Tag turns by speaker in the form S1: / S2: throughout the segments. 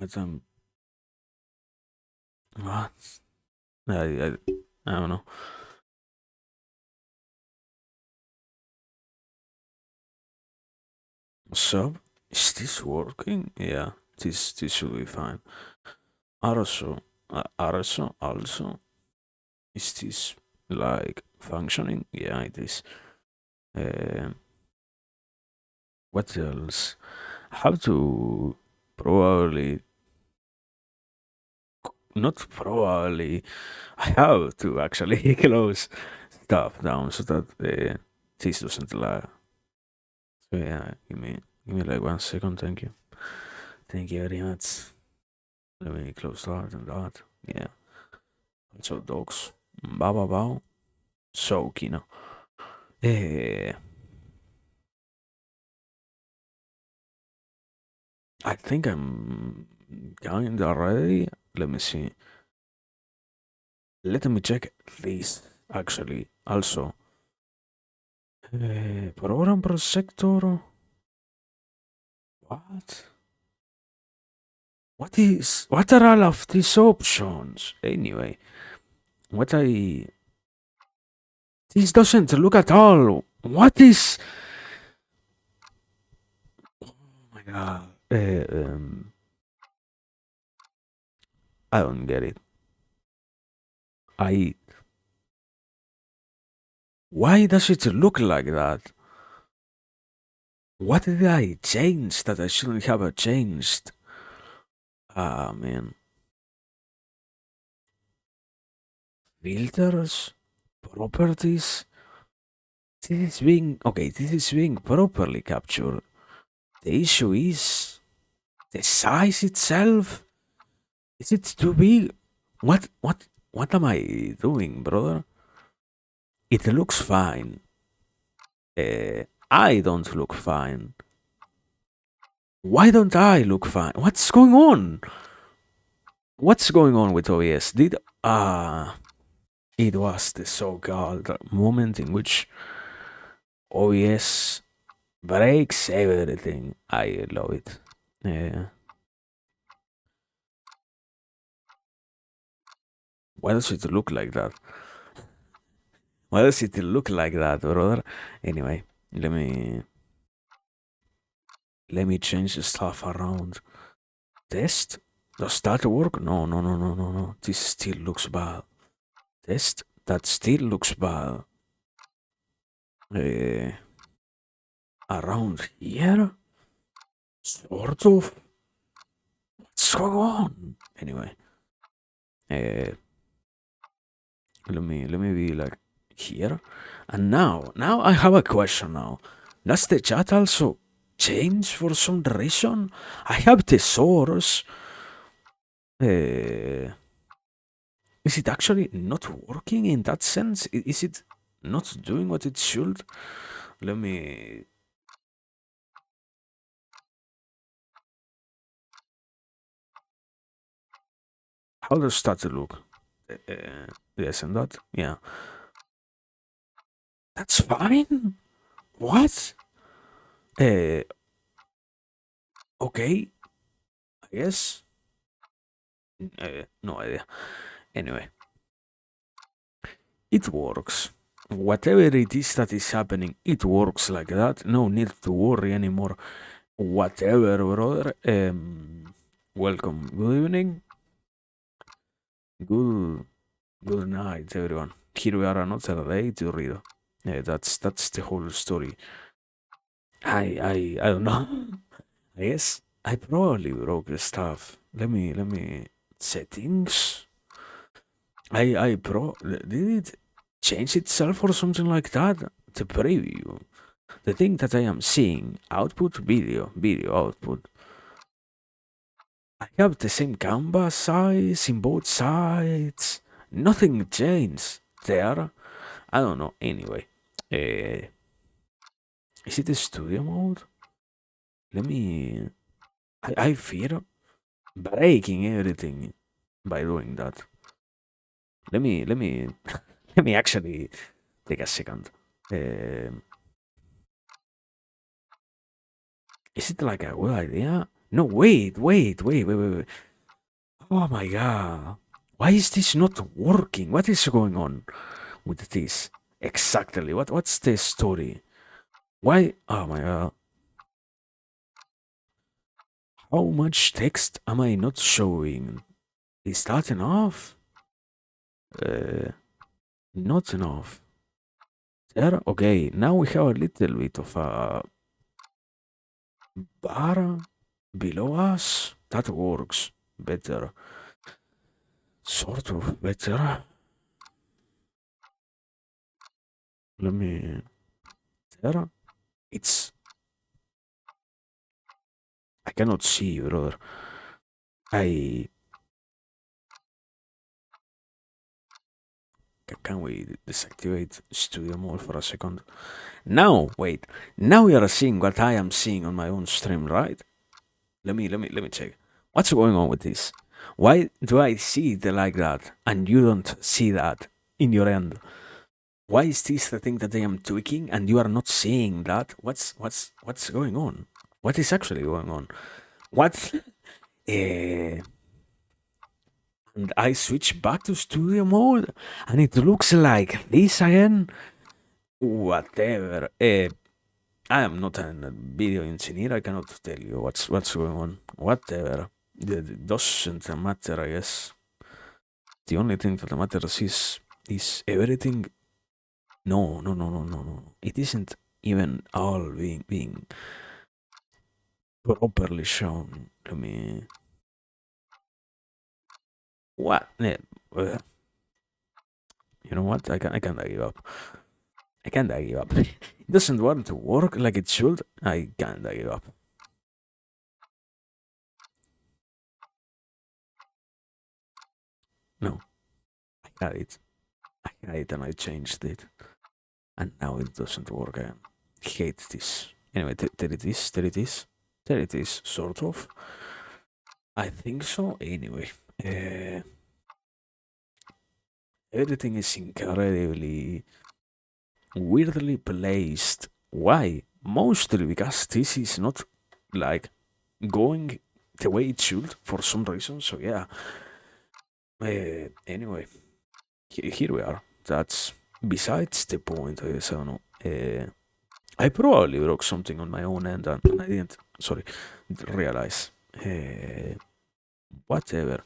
S1: What? What? I don't know. So, is this working? Yeah, this should be fine. Also, is this like functioning? Yeah, it is. Um, what else? How to probably not probably. I have to actually close stuff down so that this doesn't lag. So yeah, give me like 1 second. Thank you very much. Let me close that and that. Yeah. Also dogs. Bow bow bow. So Kino. Eh, I think I'm kinda ready. Let me see. Let me check this actually. Also, program projector. What? What are all of these options? Anyway, what I this doesn't look at all. What is? Oh my god. I don't get it. I. Why does it look like that? What did I change that I shouldn't have changed? Ah, man. Filters, properties. This is being properly captured. The issue is the size itself. Is it too big? What am I doing, brother? It looks fine. I don't look fine. Why don't I look fine? What's going on? What's going on with OES? It was the so-called moment in which OES breaks everything. I love it. Yeah. Why does it look like that? Why does it look like that, brother? Anyway, let me let me change the stuff around. Test? Does that work? No, no, no, no, no, no. This still looks bad. Test? That still looks bad. Uh, Around here? Sort of. What's going on? Anyway, uh, let me be like here. And now I have a question now. Does the chat also change for some reason? I have the source. Uh, is it actually not working in that sense? Is it not doing what it should? Let me. How does that look? Yes, and that? Yeah. That's fine? What? Uh, okay, I guess. No idea. Anyway, it works. Whatever it is that is happening, it works like that. No need to worry anymore. Whatever, brother. Welcome. Good evening. Good good night, everyone. Here we are another day to read. That's the whole story. I don't know. I guess I probably broke the stuff. Let me settings. Did it change itself or something like that? The preview. The thing that I am seeing, output video output. I have the same canvas size in both sides. Nothing changed there. I don't know. Anyway, uh, is it the studio mode? Let me. I fear breaking everything by doing that. Let me let me actually take a second. Um, is it like a good idea? No, wait. Oh my god. Why is this not working? What is going on with this? Exactly. What's the story? Why? Oh my god. How much text am I not showing? Is that enough? Uh, Not enough. There. Okay. Now we have a little bit of a bar below us. That works better. Sort of better. Let me. There. It's. I cannot see you, brother. I. Can we deactivate studio mode for a second? Now, wait. Now you are seeing what I am seeing on my own stream, right? Let me check. What's going on with this? Why do I see it like that and you don't see that in your end? Why is this the thing that I am tweaking and you are not seeing that? What's going on? What is actually going on? What? And I switch back to studio mode and it looks like this again. Whatever. I am not a video engineer. I cannot tell you what's going on. Whatever. It doesn't matter, I guess. The only thing that matters is everything. No. It isn't even all being properly shown to me. What? You know what? I can't give up. I can't give up. It doesn't want to work like it should. I can't give up. No, I had it. I had it and I changed it. And now it doesn't work. I hate this. Anyway, there it is. There it is. There it is, sort of. I think so. Anyway, uh, everything is incredibly weirdly placed. Why? Mostly because this is not like going the way it should for some reason. So yeah. Anyway, here we are. That's besides the point. I don't know. I probably broke something on my own end and I didn't. Sorry, realize. Whatever.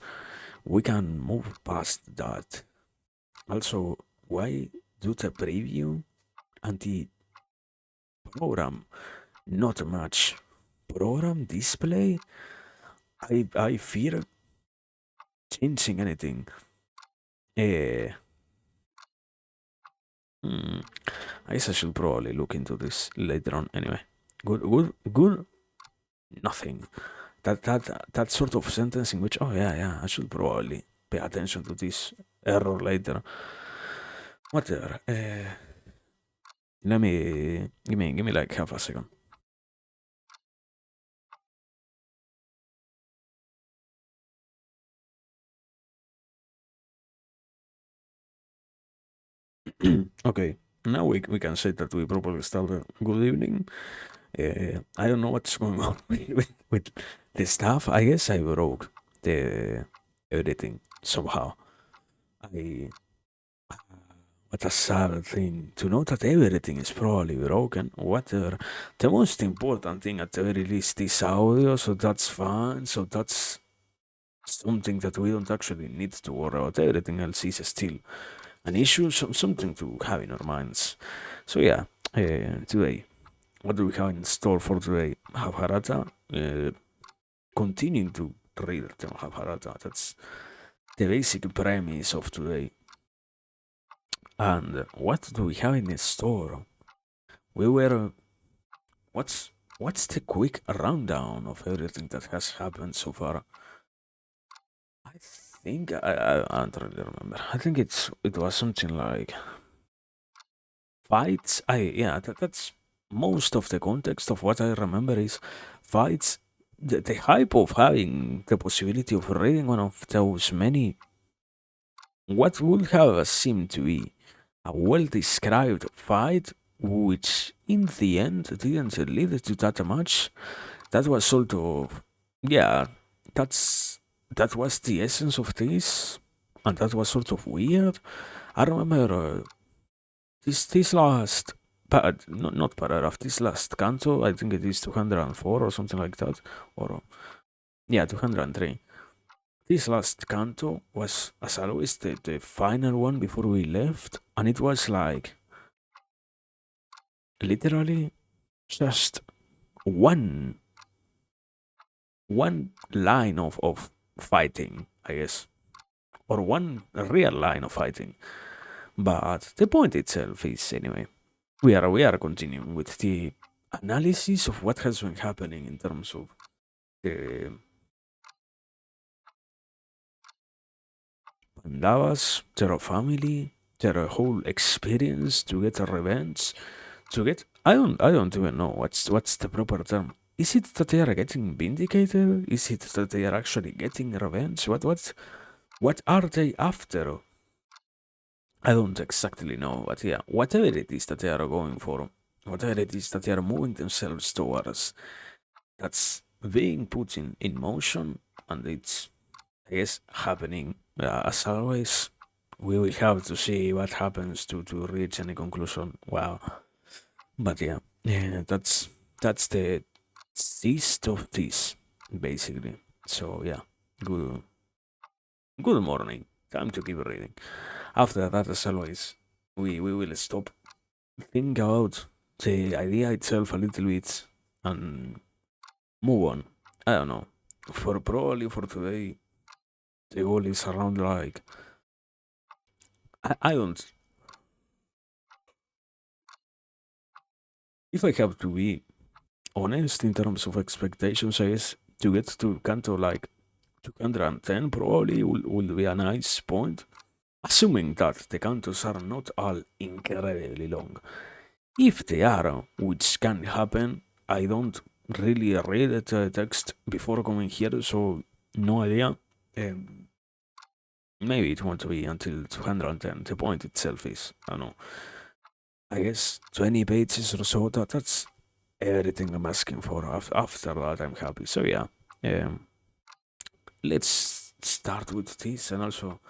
S1: We can move past that. Also, why do the preview and the program not much? Program display? I fear changing anything. Uh, hmm, I guess I should probably look into this later on. Anyway, good. Nothing. That sort of sentence in which, oh yeah, I should probably pay attention to this error later. Whatever. Let me give me like half a second. Okay, now we can say that we probably started. Good evening. I don't know what's going on with the stuff. I guess I broke the everything somehow. I What a sad thing to know that everything is probably broken. Whatever. The most important thing at the very least is audio, so that's fine. So that's something that we don't actually need to worry about. Everything else is still an issue, something to have in our minds. So yeah, today, what do we have in store for today? Mahabharata. Continuing to read the Mahabharata. That's the basic premise of today. And what do we have in the store? We were. What's what's the quick rundown of everything that has happened so far? I think I don't really remember. I think it was something like fights. That's most of the context of what I remember is fights. The hype of having the possibility of reading one of those many what would have seemed to be a well described fight, which in the end didn't lead to that much. That was sort of yeah, that's that was the essence of this, and that was sort of weird. I remember this last not paragraph, this last canto. I think it is 204 or something like that, or yeah, 203. This last canto was, as always, the final one before we left, and it was like literally just one one line of fighting, I guess, or one real line of fighting. But the point itself is, anyway, we are continuing with the analysis of what has been happening in terms of the Pandavas, their family, their whole experience to get a revenge, to get I don't even know what's the proper term. Is it that they are getting vindicated? Is it that they are actually getting revenge? What are they after? I don't exactly know, but yeah, whatever it is that they are going for, whatever it is that they are moving themselves towards, that's being put in motion, and it's, I guess, happening. As always, we will have to see what happens to reach any conclusion. Wow, but yeah, that's the gist of this, basically. So yeah, good good morning. Time to keep reading. After that, as always, we will stop, think about the idea itself a little bit, and move on. I don't know. For probably for today, the goal is around like I don't. If I have to be honest in terms of expectations, I guess to get to Canto like 210 probably will be a nice point. Assuming that the cantos are not all incredibly long. If they are, which can happen, I don't really read the text before coming here, so no idea. Um, Maybe it won't be until 210. The point itself is, I don't know, I guess 20 pages or so. That's everything I'm asking for. After that, I'm happy. So yeah, um, let's start with this. And also,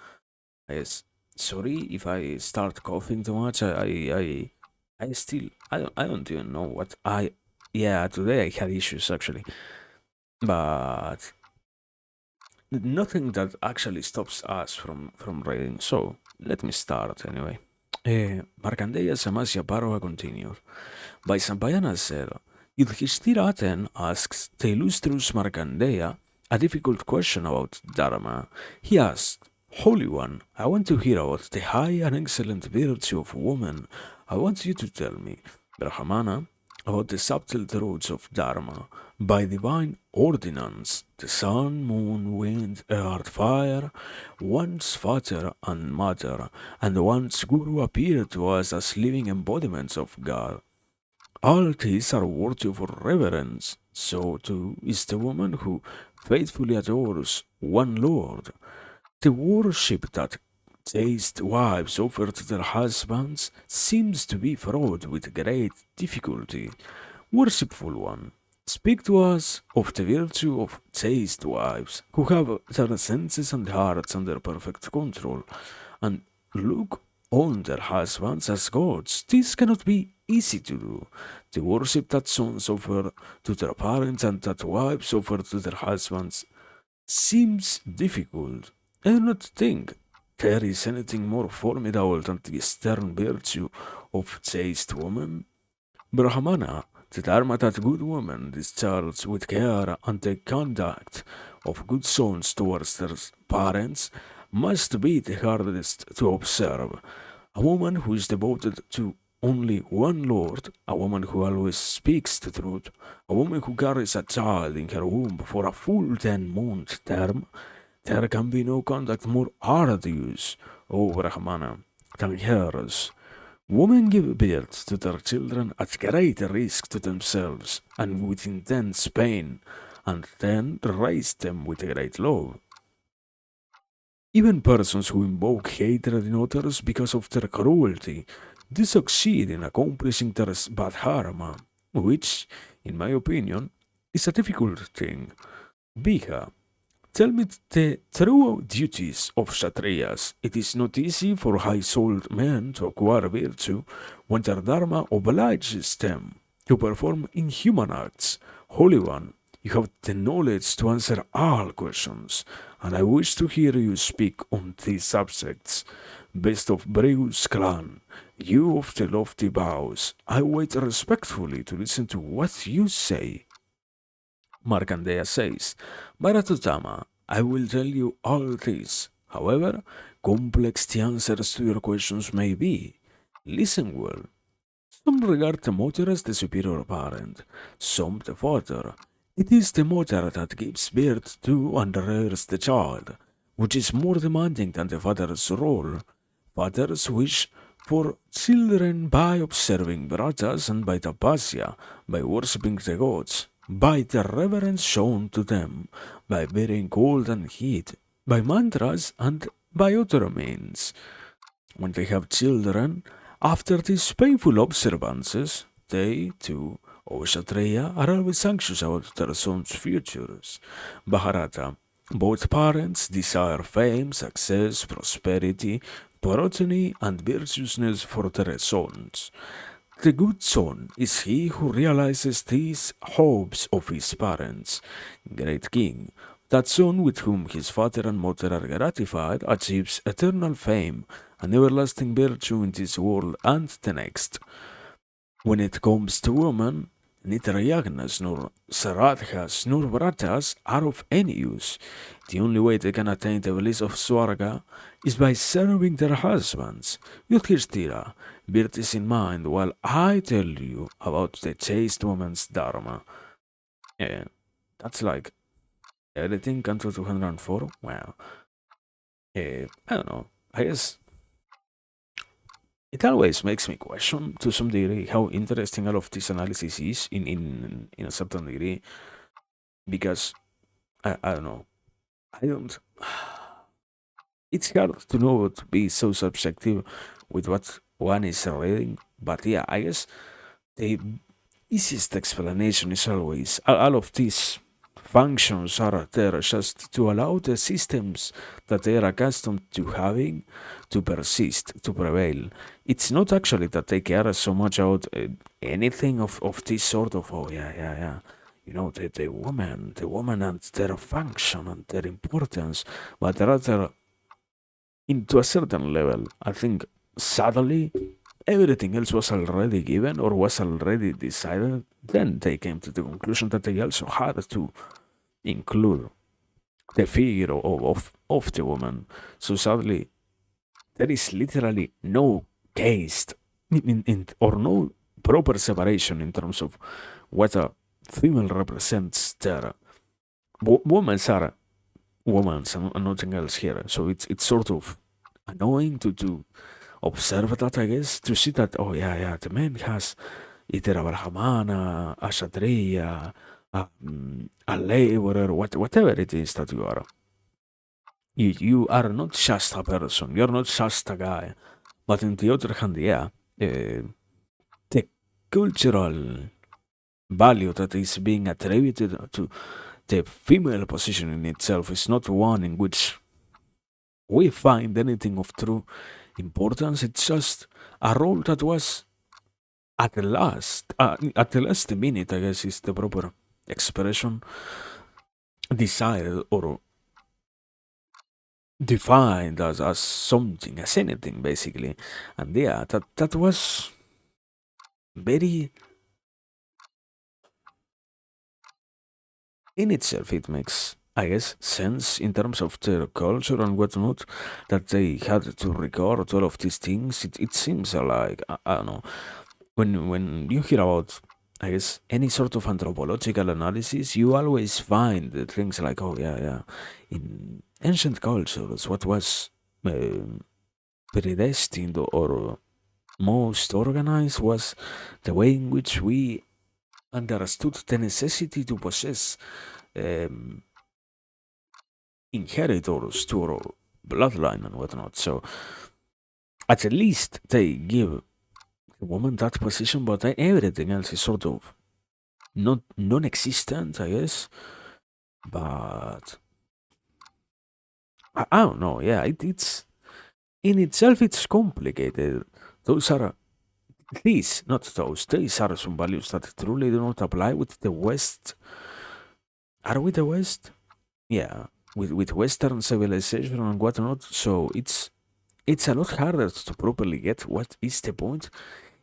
S1: yes, sorry if I start coughing too much. I still I don't even know what I. Yeah, today I had issues actually, but nothing that actually stops us from reading. So let me start anyway. Markandeya Samasya Parva continued. By Sampayana said, Yudhishthira then asks the illustrious Markandeya a difficult question about Dharma. He asked, Holy One, I want to hear about the high and excellent virtue of woman. I want you to tell me, Brahmana, about the subtle truths of Dharma. By divine ordinance, the sun, moon, wind, earth, fire, once father and mother, and once Guru appeared to us as living embodiments of God. All these are worthy of reverence. So too is the woman who faithfully adores one Lord. The worship that chaste wives offer to their husbands seems to be fraught with great difficulty. Worshipful one, speak to us of the virtue of chaste wives who have their senses and hearts under perfect control and look on their husbands as gods. This cannot be easy to do. The worship that sons offer to their parents and that wives offer to their husbands seems difficult. I do not think there is anything more formidable than the stern virtue of chaste woman. Brahmana, the dharma that good women discharge with care and the conduct of good sons towards their parents must be the hardest to observe. A woman who is devoted to only one Lord, a woman who always speaks the truth, a woman who carries a child in her womb for a full 10-month term, there can be no conduct more arduous, O Brahmana, than hers. Women give birth to their children at great risk to themselves and with intense pain, and then raise them with great love. Even persons who invoke hatred in others because of their cruelty do succeed in accomplishing their bad which, in my opinion, is a difficult thing. Biha, tell me the true duties of Kshatriyas. It is not easy for high-souled men to acquire virtue when their dharma obliges them to perform inhuman acts. Holy One, you have the knowledge to answer all questions, and I wish to hear you speak on these subjects. Best of Breus clan, you of the lofty bows, I wait respectfully to listen to what you say. Markandeya says, Bharatutama, I will tell you all this. However, complex the answers to your questions may be. Listen well. Some regard the mother as the superior parent, some the father. It is the mother that gives birth to and rears the child, which is more demanding than the father's role. Fathers wish for children by observing Vratas and by tapasya, by worshipping the gods, by the reverence shown to them, by bearing cold and heat, by mantras and by other means. When they have children, after these painful observances, they, too, O Kshatriya, are always anxious about their sons' futures. Bharata, both parents desire fame, success, prosperity, progeny, and virtuousness for their sons. The good son is he who realizes these hopes of his parents. Great king, that son with whom his father and mother are gratified achieves eternal fame and everlasting virtue in this world and the next. When it comes to women, neither yagnas nor saradhas nor vratas are of any use. The only way they can attain the bliss of Swarga is by serving their husbands. Yudhishthira, bear this in mind while I tell you about the chaste woman's dharma. Yeah, that's like everything until 204. Wow. I don't know. I guess it always makes me question to some degree how interesting all of this analysis is in a certain degree because I don't know. I don't it's hard to know to be so subjective with what one is reading, but yeah, I guess the easiest explanation is always all of these functions are there just to allow the systems that they are accustomed to having to persist, to prevail. It's not actually that they care so much about anything of this sort of, oh, yeah. You know, the woman and their function and their importance, but rather into a certain level. I think suddenly everything else was already given or was already decided. Then they came to the conclusion that they also had to include the figure of the woman. So suddenly there is literally no case or no proper separation in terms of what a female represents there. Women are women and nothing else here. So it's sort of annoying to observe that, I guess, to see that, oh, yeah, the man has either a Brahmana, a Kshatriya, a laborer, whatever it is that you are. You are not just a person, you're not just a guy. But on the other hand, yeah, the cultural value that is being attributed to the female position in itself is not one in which we find anything of true importance. It's just a role that was at the last minute, I guess is the proper expression, decided or defined as something, as anything basically. And yeah, that was very in itself, it makes, I guess, sense in terms of their culture and whatnot that they had to record all of these things. It seems like I don't know when you hear about, I guess, any sort of anthropological analysis, you always find things like, oh, yeah, in ancient cultures, what was predestined or most organized was the way in which we understood the necessity to possess um, inheritors to our bloodline and whatnot. So at least they give the woman that position, but everything else is sort of not non-existent, I guess. But I don't know. Yeah, it's in itself it's complicated. Those are not those. These are some values that truly do not apply with the West. Are we the West? Yeah, with Western civilization and whatnot. So it's a lot harder to properly get what is the point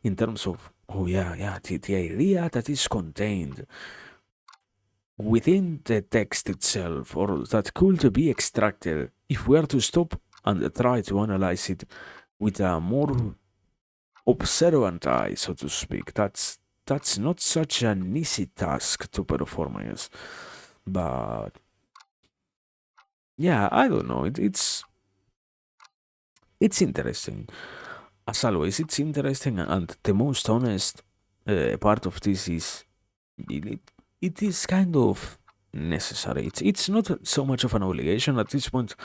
S1: in terms of the idea that is contained within the text itself or that could be extracted if we are to stop and try to analyze it with a more observant eye, so to speak. That's not such an easy task to perform, I guess. But yeah, I don't know. It's interesting. As always, it's interesting, and the most honest part of this is it, it is kind of necessary. It's not so much of an obligation at this point.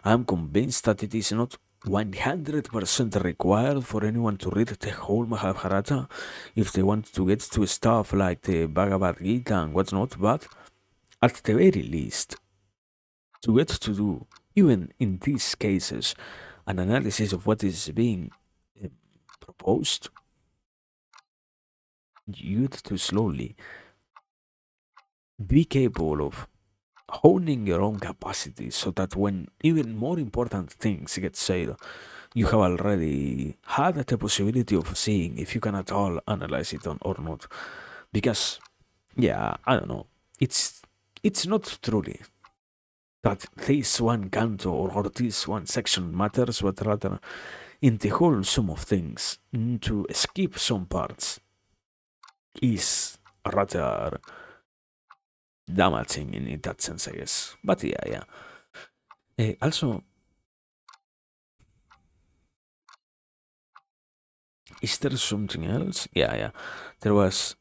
S1: I'm convinced that it is not 100% required for anyone to read the whole Mahabharata if they want to get to stuff like the Bhagavad Gita and whatnot, but at the very least, to get to do, even in these cases, an analysis of what is being uh, proposed, you'd to slowly be capable of honing your own capacity so that when even more important things get said, you have already had the possibility of seeing if you can at all analyze it or not. Because, yeah, I don't know. It's not truly that this one canto or this one section matters, but rather in the whole sum of things, to skip some parts is rather damaging in that sense, I guess. But yeah. Also, is there something else? Yeah. There was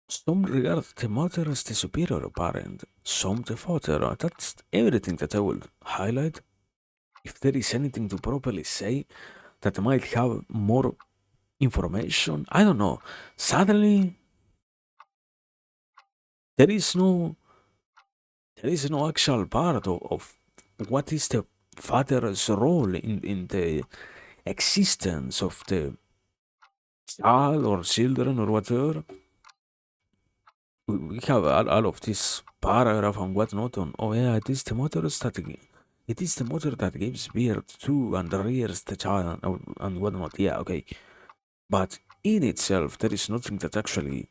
S1: some regard the mother as the superior parent, some the father. That's everything that I will highlight. If there is anything to properly say that might have more information, I don't know. Suddenly, there is no actual part of what is the father's role in the existence of the child or children or whatever. We have all of this paragraph and whatnot on, oh yeah, it is the mother that gives birth to and rears the child and whatnot. Yeah, okay. But in itself, there is nothing that actually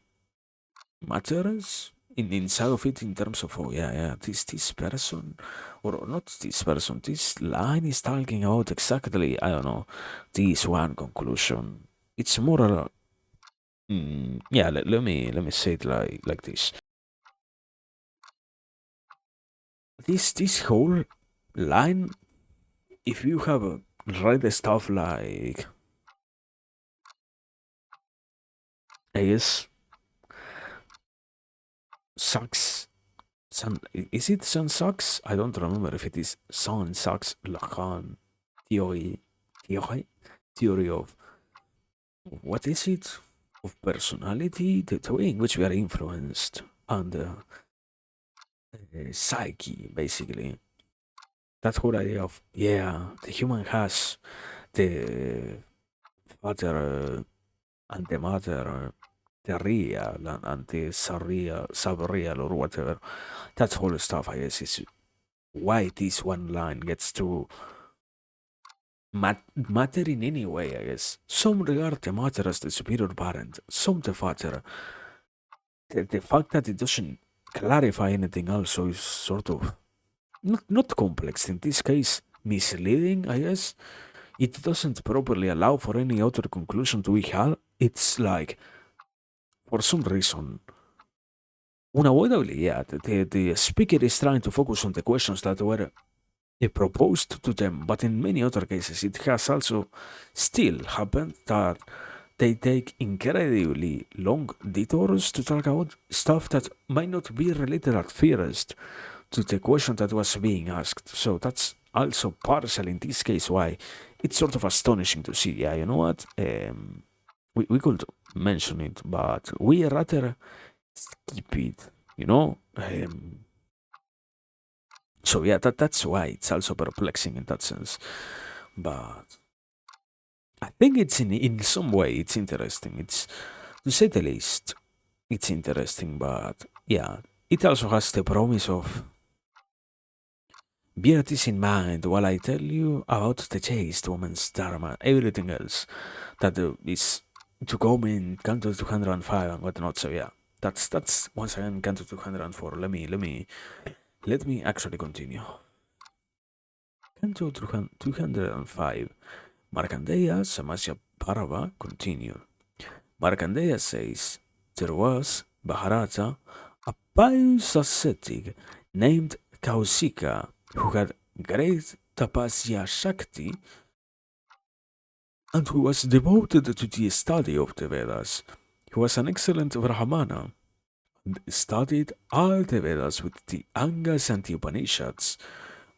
S1: matters inside of it in terms of, oh yeah, this person, or not this person, this line is talking about exactly, I don't know, this one conclusion. It's more, let me say it like this. This whole line, if you have read the stuff like, I guess, sucks. Is it Sun sucks? I don't remember if it is Sun sucks Lacan theory, theory of what is it? Of personality, the way in which we are influenced, and psyche, basically. That whole idea of, yeah, the human has the father and the mother, the real and the surreal, subreal, or whatever. That whole stuff, I guess, is why this one line gets to matter in any way, I guess. Some regard the mother as the superior parent, some the father. The fact that it doesn't clarify anything also is sort of not complex. In this case, misleading, I guess. It doesn't properly allow for any other conclusion to be had. It's like, for some reason, unavoidably, yeah, the speaker is trying to focus on the questions that were proposed to them, but in many other cases, it has also still happened that they take incredibly long detours to talk about stuff that might not be related at first to the question that was being asked. So that's also partially in this case why it's sort of astonishing to see. Yeah, you know what? We could mention it, but we rather skip it you know. So yeah, that's why it's also perplexing in that sense. But I think it's in some way it's interesting. It's, to say the least, it's interesting. But yeah, it also has the promise of, bear this in mind while I tell you about the chaste woman's dharma, everything else that is to come in Canto 205 and whatnot. So yeah, that's once again Canto 204. Let me actually continue. Canto 205. Markandeya Samasya Bharava continued. Markandeya says, there was, Bharata, a pious ascetic named Kausika who had great tapasya shakti and who was devoted to the study of the Vedas. He was an excellent Brahmana and studied all the Vedas with the Angas and the Upanishads.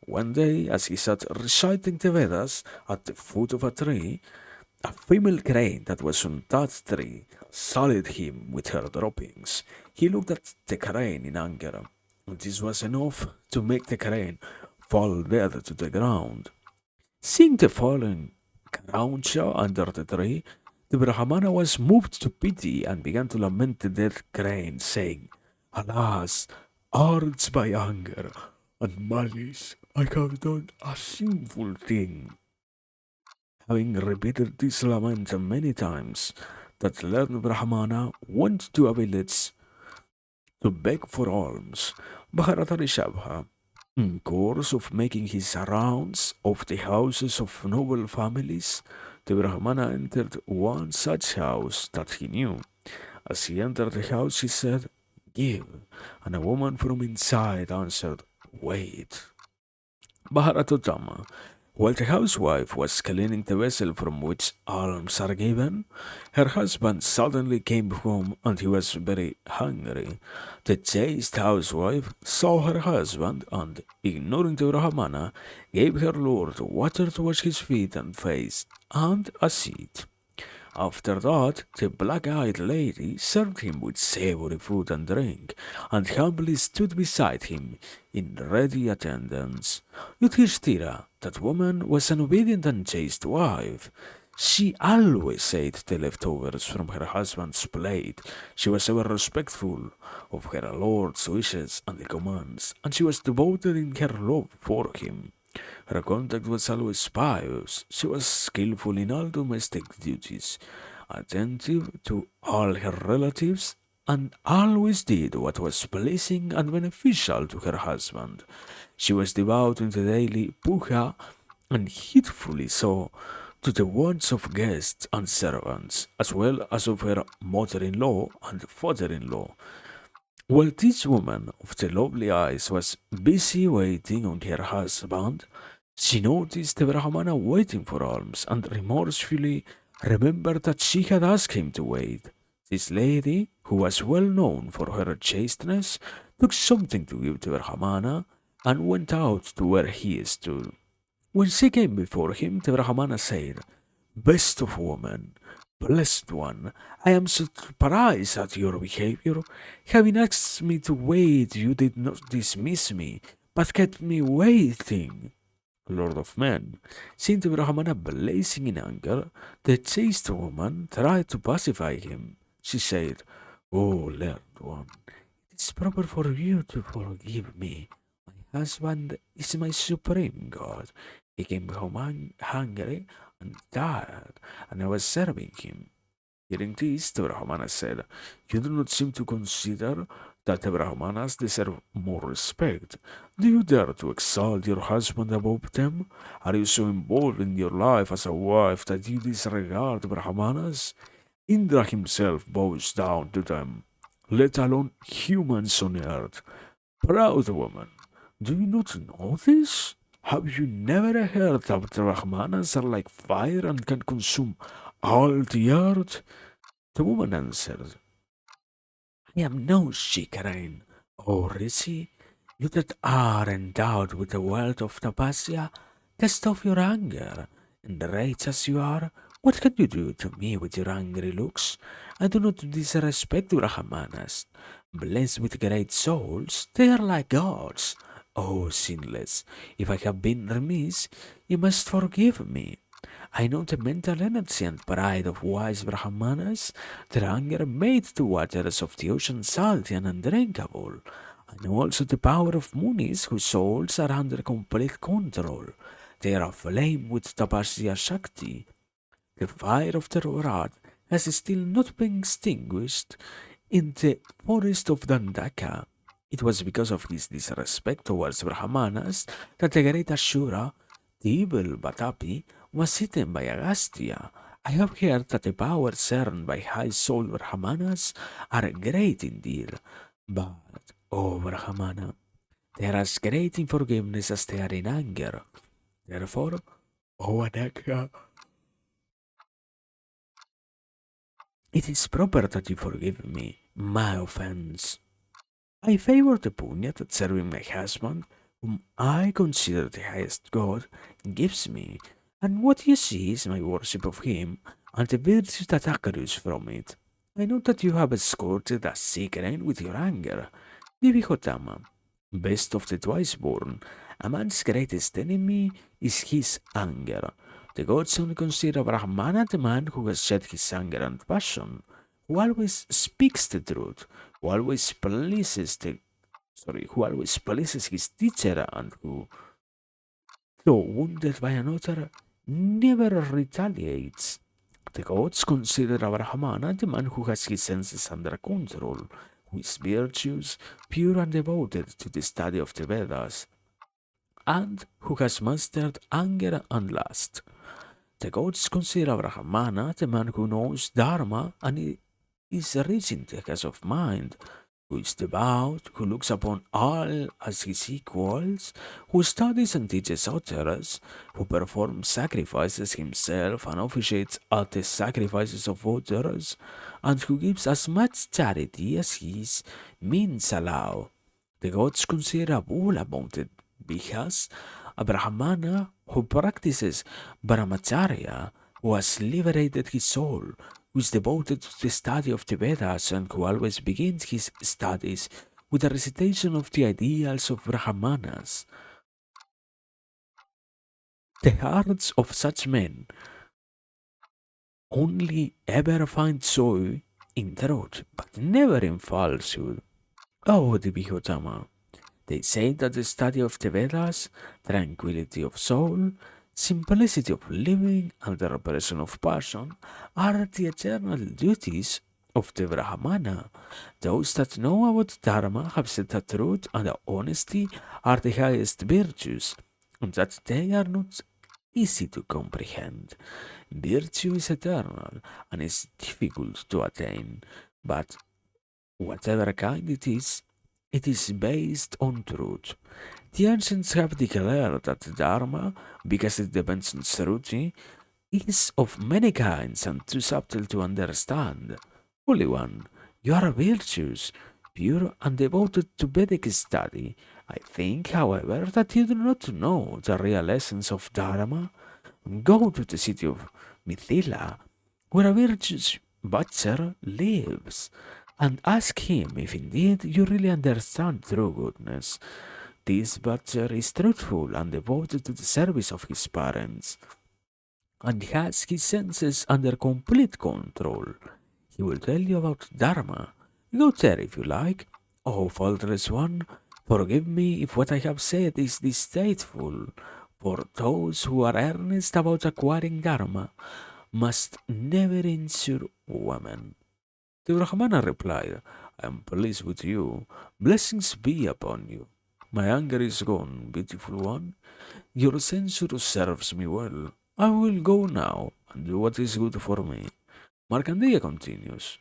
S1: One day, as he sat reciting the Vedas at the foot of a tree, a female crane that was on that tree sullied him with her droppings. He looked at the crane in anger, and this was enough to make the crane fall dead to the ground. Seeing the fallen Krauncha under the tree, the Brahmana was moved to pity and began to lament the dead crane, saying, alas, urged by anger and malice, I have done a sinful thing. Having repeated this lament many times, that learned Brahmana went to a village to beg for alms. Bharata Rishabha, in course of making his rounds of the houses of noble families, the Brahmana entered one such house that he knew. As he entered the house, he said, give, and a woman from inside answered, wait. Bharatotama, while the housewife was cleaning the vessel from which alms are given, her husband suddenly came home and he was very hungry. The chaste housewife saw her husband and, ignoring the Brahmana, gave her lord water to wash his feet and face and a seat. After that, the black-eyed lady served him with savory food and drink, and humbly stood beside him in ready attendance. Yudhishthira, that woman, was an obedient and chaste wife. She always ate the leftovers from her husband's plate. She was ever respectful of her lord's wishes and commands, and she was devoted in her love for him. Her conduct was always pious. She was skillful in all domestic duties, attentive to all her relatives, and always did what was pleasing and beneficial to her husband. She was devout in the daily puja and heedfully so to the wants of guests and servants, as well as of her mother-in-law and father-in-law. While this woman of the lovely eyes was busy waiting on her husband, she noticed the Brahmana waiting for alms and remorsefully remembered that she had asked him to wait. This lady, who was well known for her chasteness, took something to give to Brahmana and went out to where he stood. When she came before him, the Brahmana said, best of women, blessed one, I am surprised at your behavior. Having asked me to wait, you did not dismiss me, but kept me waiting. Lord of Men, seeing the Brahmana blazing in anger, the chaste woman tried to pacify him. She said, oh, learned one, it is proper for you to forgive me. My husband is my supreme god. He came home hungry and tired, and I was serving him. Hearing this, the Brahmana said, you do not seem to consider that the Brahmanas deserve more respect. Do you dare to exalt your husband above them? Are you so involved in your life as a wife that you disregard Brahmanas? Indra himself bows down to them, let alone humans on earth. Proud woman, do you not know this? Have you never heard that the Brahmanas are like fire and can consume all the earth? The woman answered, I am no Shikarain, O Rishi. You that are endowed with the wealth of Tapasya, cast off your anger, and rage as you are, What can you do to me with your angry looks? I do not disrespect Brahmanas. Blessed with great souls, they are like gods. Oh, sinless, if I have been remiss, you must forgive me. I know the mental energy and pride of wise Brahmanas. Their anger made the waters of the ocean salty and undrinkable. I know also the power of munis whose souls are under complete control. They are aflame with tapasya shakti. The fire of their wrath has still not been extinguished in the forest of Dandaka. It was because of his disrespect towards Brahmanas that the great Ashura, the evil Batapi, was eaten by Agastya. I have heard that the powers earned by high-souled Brahmanas are great indeed, but, oh Brahmana, they are as great in forgiveness as they are in anger. Therefore, oh Anaka, it is proper that you forgive me my offense. I favor the punya that serving my husband, whom I consider the highest god, gives me, and what you see is my worship of him and the virtues that accrues from it. I know that you have escorted a sick end with your anger. Divihotama, best of the twice born, a man's greatest enemy is his anger. The gods only consider Brahmana the man who has shed his anger and passion, who always speaks the truth, who always pleases who always pleases his teacher and who, though wounded by another, never retaliates. The gods consider Brahmana the man who has his senses under control, who is virtuous, pure and devoted to the study of the Vedas, and who has mastered anger and lust. The gods consider Brahmana the man who knows Dharma and is rich in the case of mind, who is devout, who looks upon all as his equals, who studies and teaches others, who performs sacrifices himself and officiates at the sacrifices of others, and who gives as much charity as his means allow. The gods consider a bull among the bihas, a brahmana who practices brahmacharya, who has liberated his soul, who is devoted to the study of the Vedas and who always begins his studies with a recitation of the ideals of Brahmanas. The hearts of such men only ever find joy in truth, but never in falsehood. Oh, Dibhotama, they say that the study of the Vedas, tranquility of soul, simplicity of living, and the repression of passion are the eternal duties of the Brahmana. Those that know about Dharma have said that truth and honesty are the highest virtues, and that they are not easy to comprehend. Virtue is eternal and is difficult to attain, but whatever kind it is based on truth. The ancients have declared that Dharma, because it depends on Sruti, is of many kinds and too subtle to understand. Holy One, you are virtuous, pure and devoted to Vedic study. I think, however, that you do not know the real essence of Dharma. Go to the city of Mithila, where a virtuous butcher lives, and ask him if indeed you really understand true goodness. This butcher is truthful and devoted to the service of his parents, and has his senses under complete control. He will tell you about Dharma. Go there if you like. Oh, faultless one, forgive me if what I have said is distasteful, for those who are earnest about acquiring Dharma must never insure women. The Brahmana replied, I am pleased with you. Blessings be upon you. My anger is gone, beautiful one. Your censure serves me well. I will go now and do what is good for me. Markandeya continues.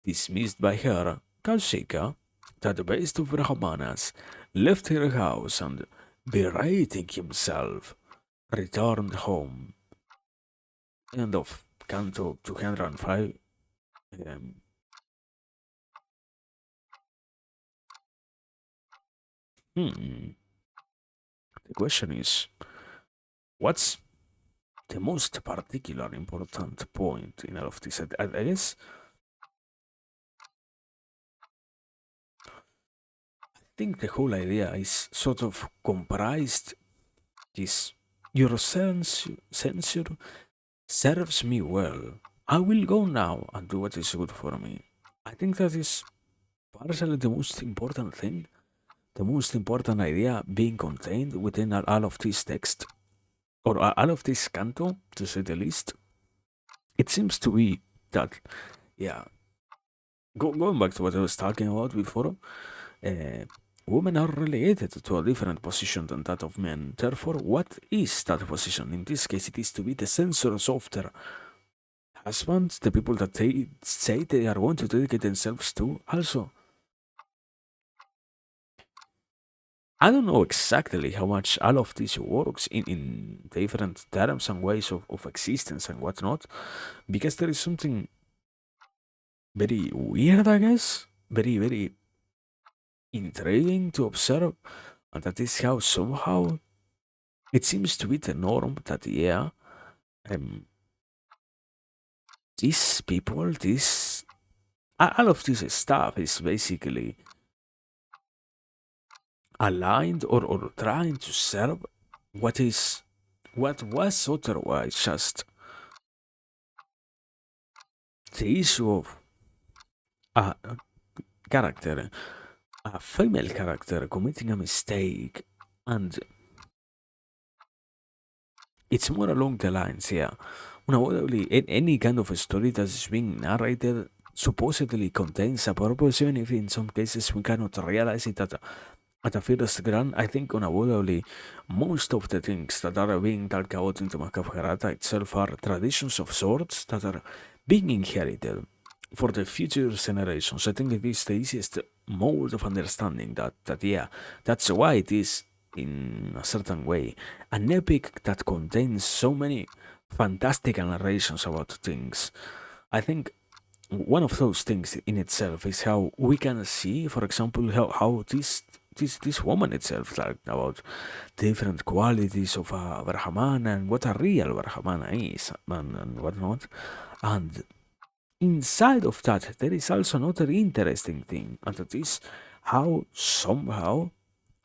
S1: Dismissed by her, Kaushika, that the best of Brahmanas, left her house and, berating himself, returned home. End of Canto 205. Um, hmm. The question is, what's the most particular important point in all of this. I guess I think the whole idea is sort of comprised this your censure serves me well. I will go now and do what is good for me. I think that is partially the most important thing, the most important idea being contained within all of this text, or all of this canto, to say the least. It seems to be that, yeah, going back to what I was talking about before, uh, women are relegated to a different position than that of men. Therefore, what is that position? In this case, it is to be the censors of their husbands, the people that they say they are going to dedicate themselves to. Also, I don't know exactly how much all of this works in different terms and ways of existence and whatnot, because there is something very weird, I guess, very intriguing to observe, and that is how somehow it seems to be the norm that, yeah, um, these people, this all of this stuff is basically aligned or trying to serve what is what was otherwise just the issue of a character, a female character committing a mistake, and it's more along the lines, yeah. Unavoidably, any kind of a story that is being narrated supposedly contains a purpose, even if in some cases we cannot realize it at a first glance. I think unavoidably most of the things that are being talked about in the Mahabharata itself are traditions of sorts that are being inherited for the future generations. I think it is the easiest mode of understanding that yeah, that's why it is in a certain way an epic that contains so many fantastic narrations about things. I think one of those things in itself is how we can see, for example, how this woman itself talked about different qualities of a Brahmana and what a real Brahmana is and whatnot. And inside of that, there is also another interesting thing, and that is how somehow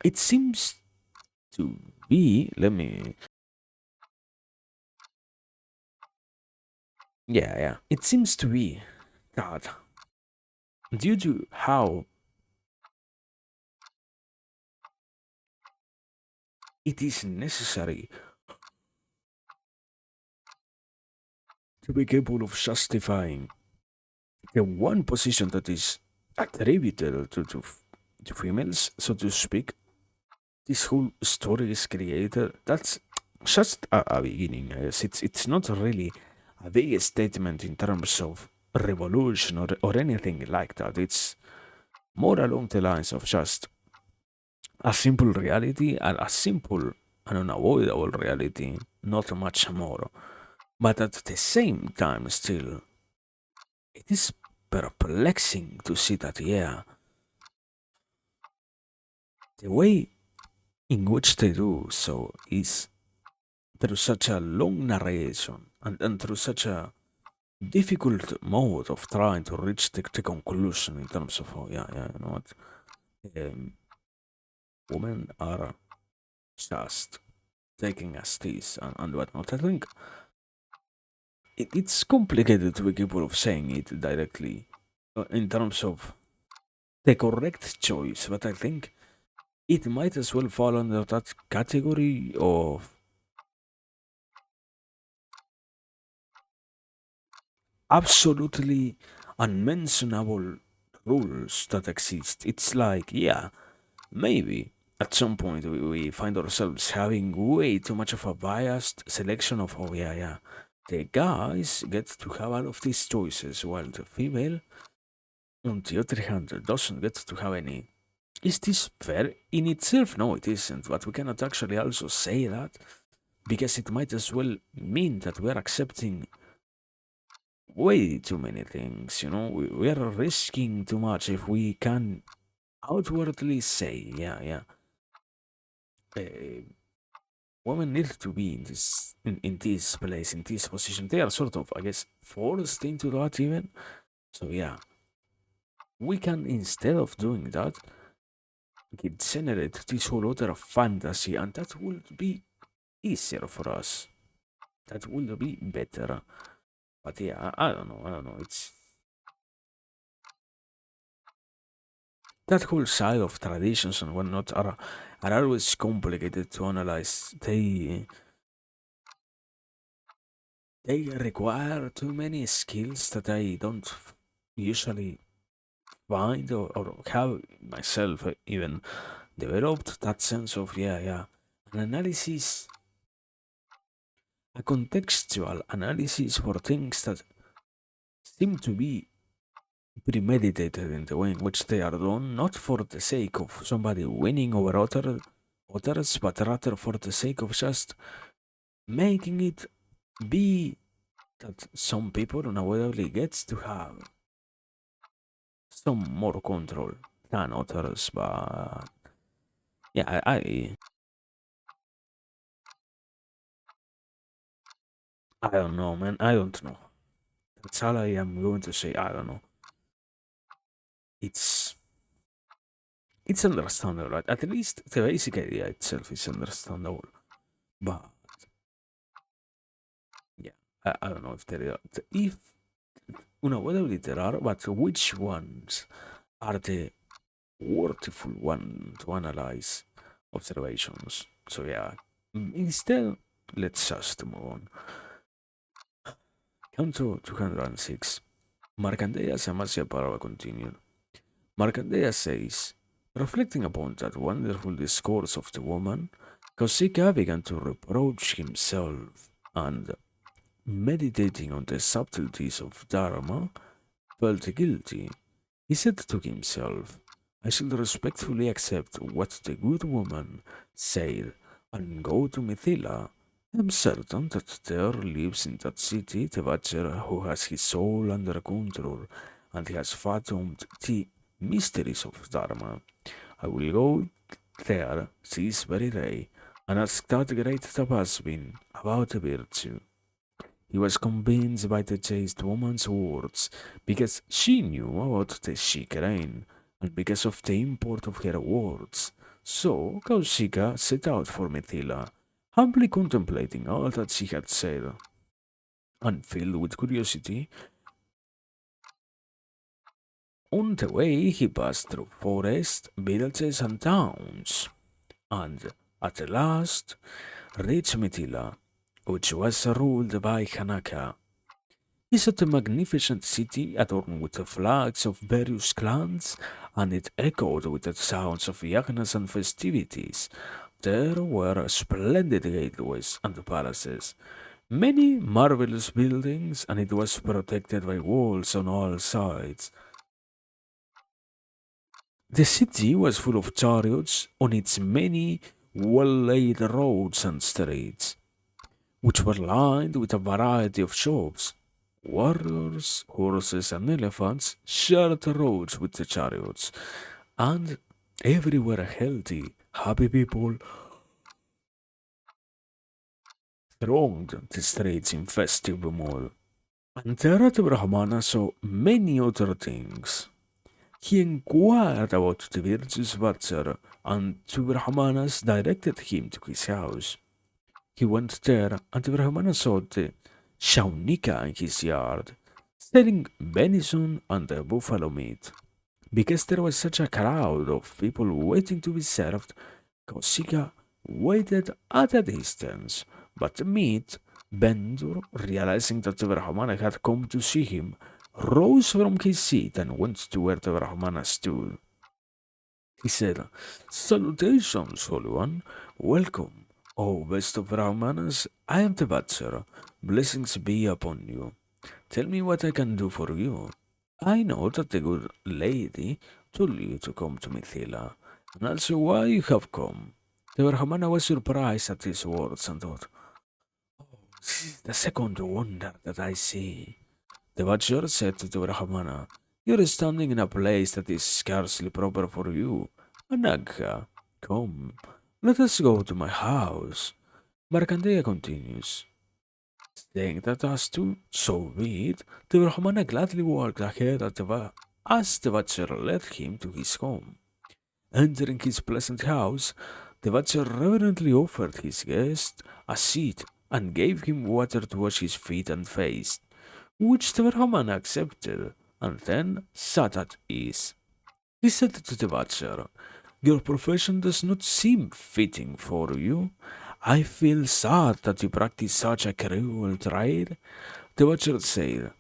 S1: it seems to be. Let me. Yeah, yeah. It seems to be that due to how it is necessary to be capable of justifying the one position that is attributed to females, so to speak, this whole story is created. That's just a beginning. I guess it's not really a big statement in terms of revolution or anything like that. It's more along the lines of just a simple reality and a simple and unavoidable reality, not much more. But at the same time, still, it is perplexing to see that, yeah, the way in which they do so is through such a long narration and through such a difficult mode of trying to reach the conclusion in terms of, oh, yeah, yeah, you know what, um, women are just taking as this and whatnot. I think it's complicated to be capable of saying it directly in terms of the correct choice, but I think it might as well fall under that category of absolutely unmentionable rules that exist. It's like, yeah, maybe at some point we find ourselves having way too much of a biased selection of, oh, yeah, yeah, the guys get to have all of these choices while the female, on the other hand, doesn't get to have any. Is this fair? In itself, no, it isn't, but we cannot actually also say that because it might as well mean that we are accepting way too many things, you know? We are risking too much if we can outwardly say, yeah, yeah, uh, women need to be in this place, in this position. They are sort of, I guess, forced into that even. So yeah, we can, instead of doing that, generate this whole other fantasy, and that will be easier for us. That will be better. But yeah, I don't know. I don't know. It's that whole side of traditions and whatnot are always complicated to analyze. They require too many skills that I don't usually find or have myself even developed that sense of yeah, an analysis, a contextual analysis for things that seem to be premeditated in the way in which they are done, not for the sake of somebody winning over others, but rather for the sake of just making it be that some people unavoidably gets to have some more control than others. But yeah, I don't know, man. I don't know. That's all I am going to say. I don't know. It's it's understandable, right? At least the basic idea itself is understandable. But yeah, I don't know if there are, if unavoidably there are, but which ones are the worthful one to analyze observations? So yeah, instead, let's just move on. Canto 206. Markandeya Samasya Parava continued. Markandeya says, reflecting upon that wonderful discourse of the woman, Kausika began to reproach himself and, meditating on the subtleties of Dharma, felt guilty. He said to himself, I shall respectfully accept what the good woman said and go to Mithila. I am certain that there lives in that city the Watcher who has his soul under control and has fathomed the mysteries of Dharma. I will go there this very day and ask that great Tapasvin about the virtue. He was convinced by the chaste woman's words because she knew about the Shikarain and because of the import of her words. So Kaushika set out for Mithila, humbly contemplating all that she had said. And filled with curiosity, on the way he passed through forests, villages, and towns, and at last reached Mithila, which was ruled by Hanaka. Is it a magnificent city adorned with the flags of various clans, and it echoed with the sounds of yagnas and festivities. There were splendid gateways and palaces, many marvelous buildings, and it was protected by walls on all sides. The city was full of chariots on its many well-laid roads and streets, which were lined with a variety of shops. Warriors, horses, and elephants shared the roads with the chariots, and everywhere healthy, happy people thronged the streets in festive mall. And there the Brahmana saw many other things. He inquired about the virtuous Vatsar, and two Brahmanas directed him to his house. He went there, and the Brahmana saw the Shaunika in his yard, selling venison and buffalo meat. Because there was such a crowd of people waiting to be served, Kausika waited at a distance. But the meat vendor, realizing that the Brahmana had come to see him, rose from his seat and went to where the Brahmana stood. He said, Salutations, Holy One. Welcome. O best of Brahmanas, I am the Vatsara. Blessings be upon you. Tell me what I can do for you. I know that the good lady told you to come to Mithila, and also why you have come. The Brahmana was surprised at his words and thought, this is the second wonder that I see. The Butcher said to the Brahmana, you are standing in a place that is scarcely proper for you. Anagha, come, let us go to my house. Markandeya continues, saying that as to so be it, the Brahmana gladly walked ahead as the Vatcher led him to his home. Entering his pleasant house, the Vatcher reverently offered his guest a seat and gave him water to wash his feet and face, which the Brahmana accepted and then sat at ease. He said to the Vatcher, "Your profession does not seem fitting for you. I feel sad that you practice such a cruel trade." The Watcher said,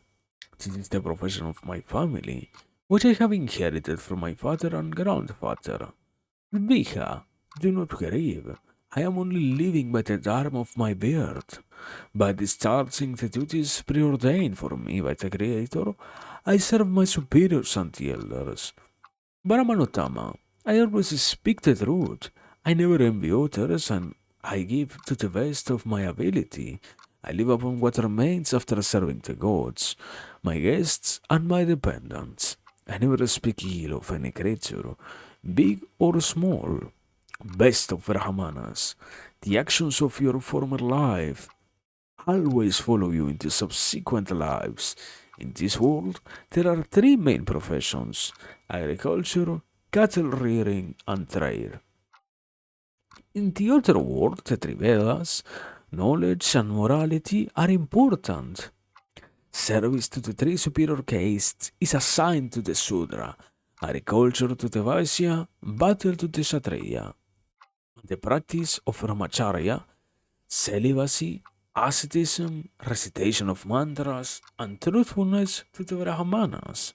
S1: "This is the profession of my family, which I have inherited from my father and grandfather. Biha, do not grieve. I am only living by the dharma of my birth. By discharging the duties preordained for me by the Creator, I serve my superiors and the elders. Brahmanotama, I always speak the truth. I never envy others and I give to the best of my ability. I live upon what remains after serving the gods, my guests, and my dependents. I never speak ill of any creature, big or small. Best of Brahmanas, the actions of your former life always follow you into subsequent lives. In this world, there are three main professions: agriculture, cattle rearing, and trade. In the other world, the three Vedas, knowledge and morality are important. Service to the three superior castes is assigned to the Sudra, agriculture to the Vaisya, battle to the Kshatriya. The practice of Brahmacharya, celibacy, asceticism, recitation of mantras, and truthfulness to the Brahmanas.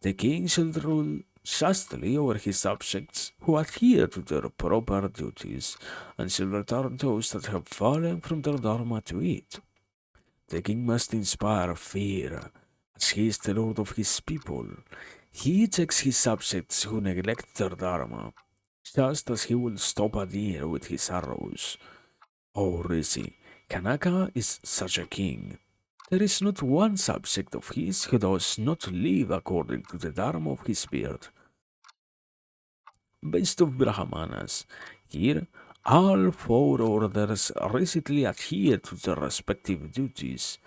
S1: The king shall rule chastely over his subjects who adhere to their proper duties, and shall return those that have fallen from their dharma to it. The king must inspire fear, as he is the lord of his people. He checks his subjects who neglect their dharma, just as he will stop a deer with his arrows. Oh, Rishi, Kanaka is such a king. There is not one subject of his who does not live according to the dharma of his beard. Best of Brahmanas, here all four orders rigidly adhere to their respective duties.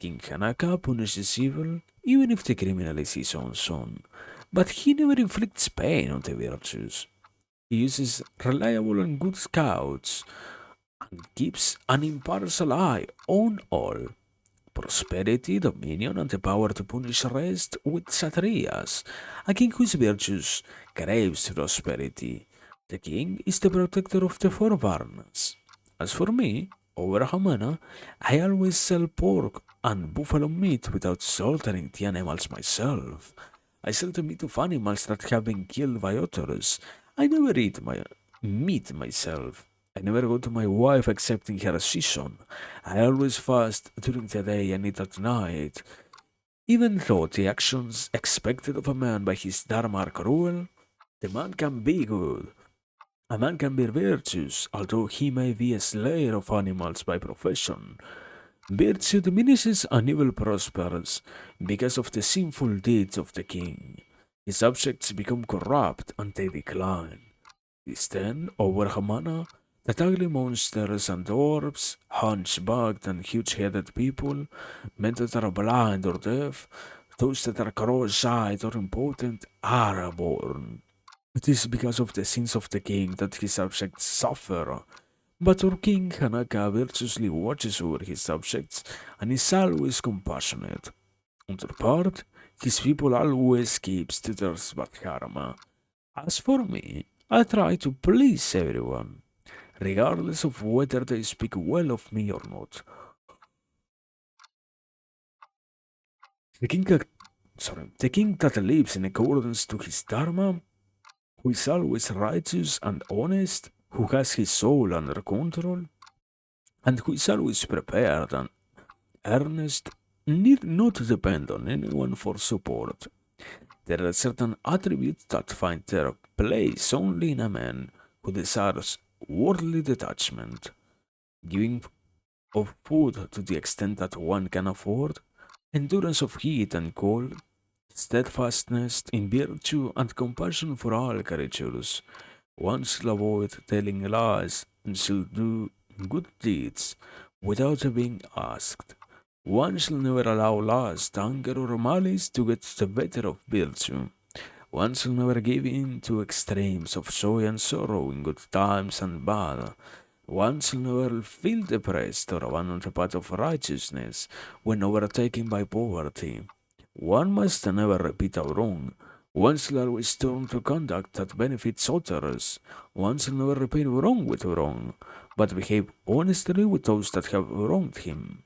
S1: King Kanaka punishes evil even if the criminal is his own son, but he never inflicts pain on the virtuous. He uses reliable and good scouts and keeps an impartial eye on all. Prosperity, dominion, and the power to punish rest with Kshatriyas, a king whose virtues craves prosperity. The king is the protector of the four Varnas. As for me, over Hamana, I always sell pork and buffalo meat without slaughtering the animals myself. I sell the meat of animals that have been killed by others. I never eat my meat myself. I never go to my wife except in her season. I always fast during the day and eat at night. Even though the actions expected of a man by his dharma are cruel, the man can be good. A man can be virtuous, although he may be a slayer of animals by profession. Virtue diminishes and evil prospers because of the sinful deeds of the king. His subjects become corrupt and they decline. This then, over Hamana, that ugly monsters and dwarfs, hunchbacked and huge-headed people, men that are blind or deaf, those that are cross-eyed or impotent, are born. It is because of the sins of the king that his subjects suffer. But our king Hanaka virtuously watches over his subjects and is always compassionate. On their part, his people always keeps to their Svadharma. As for me, I try to please everyone, regardless of whether they speak well of me or not. The king, that, the king that lives in accordance to his dharma, who is always righteous and honest, who has his soul under control, and who is always prepared and earnest, need not depend on anyone for support. There are certain attributes that find their place only in a man who desires worldly detachment, giving of food to the extent that one can afford, endurance of heat and cold, steadfastness in virtue and compassion for all creatures. One shall avoid telling lies and shall do good deeds without being asked. One shall never allow lust, anger, or malice to get the better of virtue. One shall never give in to extremes of joy and sorrow in good times and bad. One shall never feel depressed or abandon the path of righteousness when overtaken by poverty. One must never repeat a wrong. One shall always turn to conduct that benefits others. One shall never repay wrong with wrong, but behave honestly with those that have wronged him.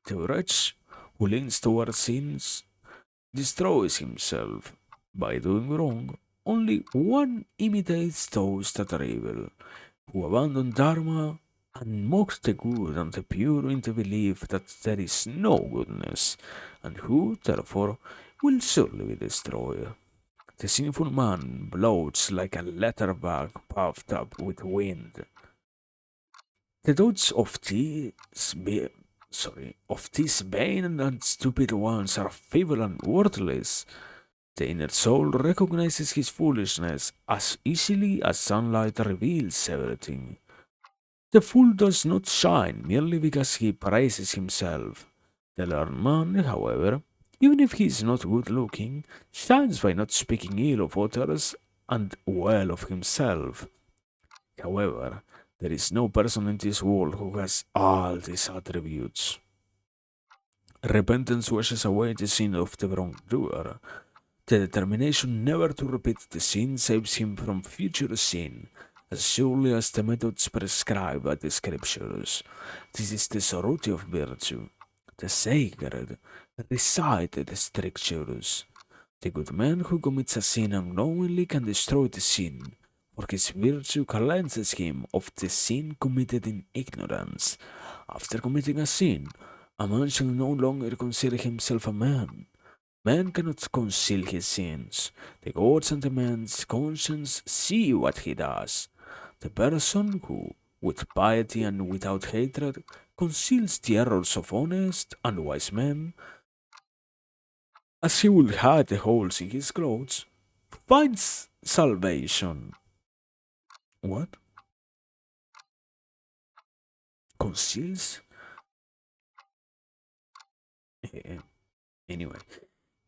S1: The wretch who leans towards sins destroys himself by doing wrong. Only one imitates those that are evil, who abandon Dharma and mock the good and the pure in the belief that there is no goodness, and who, therefore, will surely be destroyed. The sinful man bloats like a leather bag puffed up with wind. The thoughts of these vain and stupid ones are feeble and worthless. The inner soul recognizes his foolishness as easily as sunlight reveals everything. The fool does not shine merely because he praises himself. The learned man, however, even if he is not good looking, shines by not speaking ill of others and well of himself. However, there is no person in this world who has all these attributes. Repentance washes away the sin of the wrongdoer. The determination never to repeat the sin saves him from future sin, as surely as the methods prescribed by the scriptures. This is the sorority of virtue. The sacred recite the strictures. The good man who commits a sin unknowingly can destroy the sin, for his virtue cleanses him of the sin committed in ignorance. After committing a sin, a man shall no longer consider himself a man. Man cannot conceal his sins. The gods and the man's conscience see what he does. The person who, with piety and without hatred, conceals the errors of honest and wise men, as he would hide the holes in his clothes, finds salvation. What? Conceals? Eh, Anyway,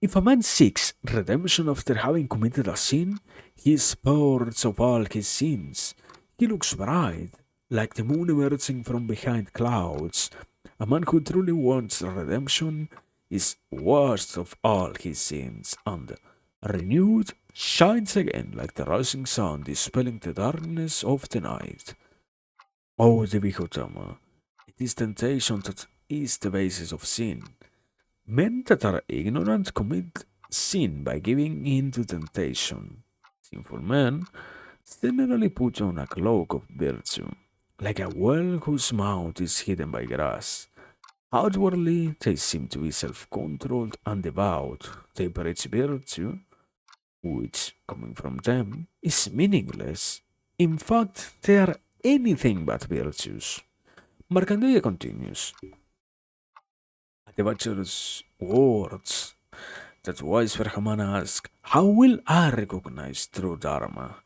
S1: if a man seeks redemption after having committed a sin, he is purged of all his sins. He looks bright, like the moon emerging from behind clouds. A man who truly wants redemption is washed of all his sins and, renewed, shines again like the rising sun dispelling the darkness of the night. Oh, the Vihotama, it is temptation that is the basis of sin. Men that are ignorant commit sin by giving in to temptation. Sinful men generally put on a cloak of virtue, like a whale whose mouth is hidden by grass. Outwardly, they seem to be self controlled and devout. They preach virtue, which, coming from them, is meaningless. In fact, they are anything but virtues. Markandeya continues. At the butcher's words, that wise Brahmana asked, how will I recognize true Dharma?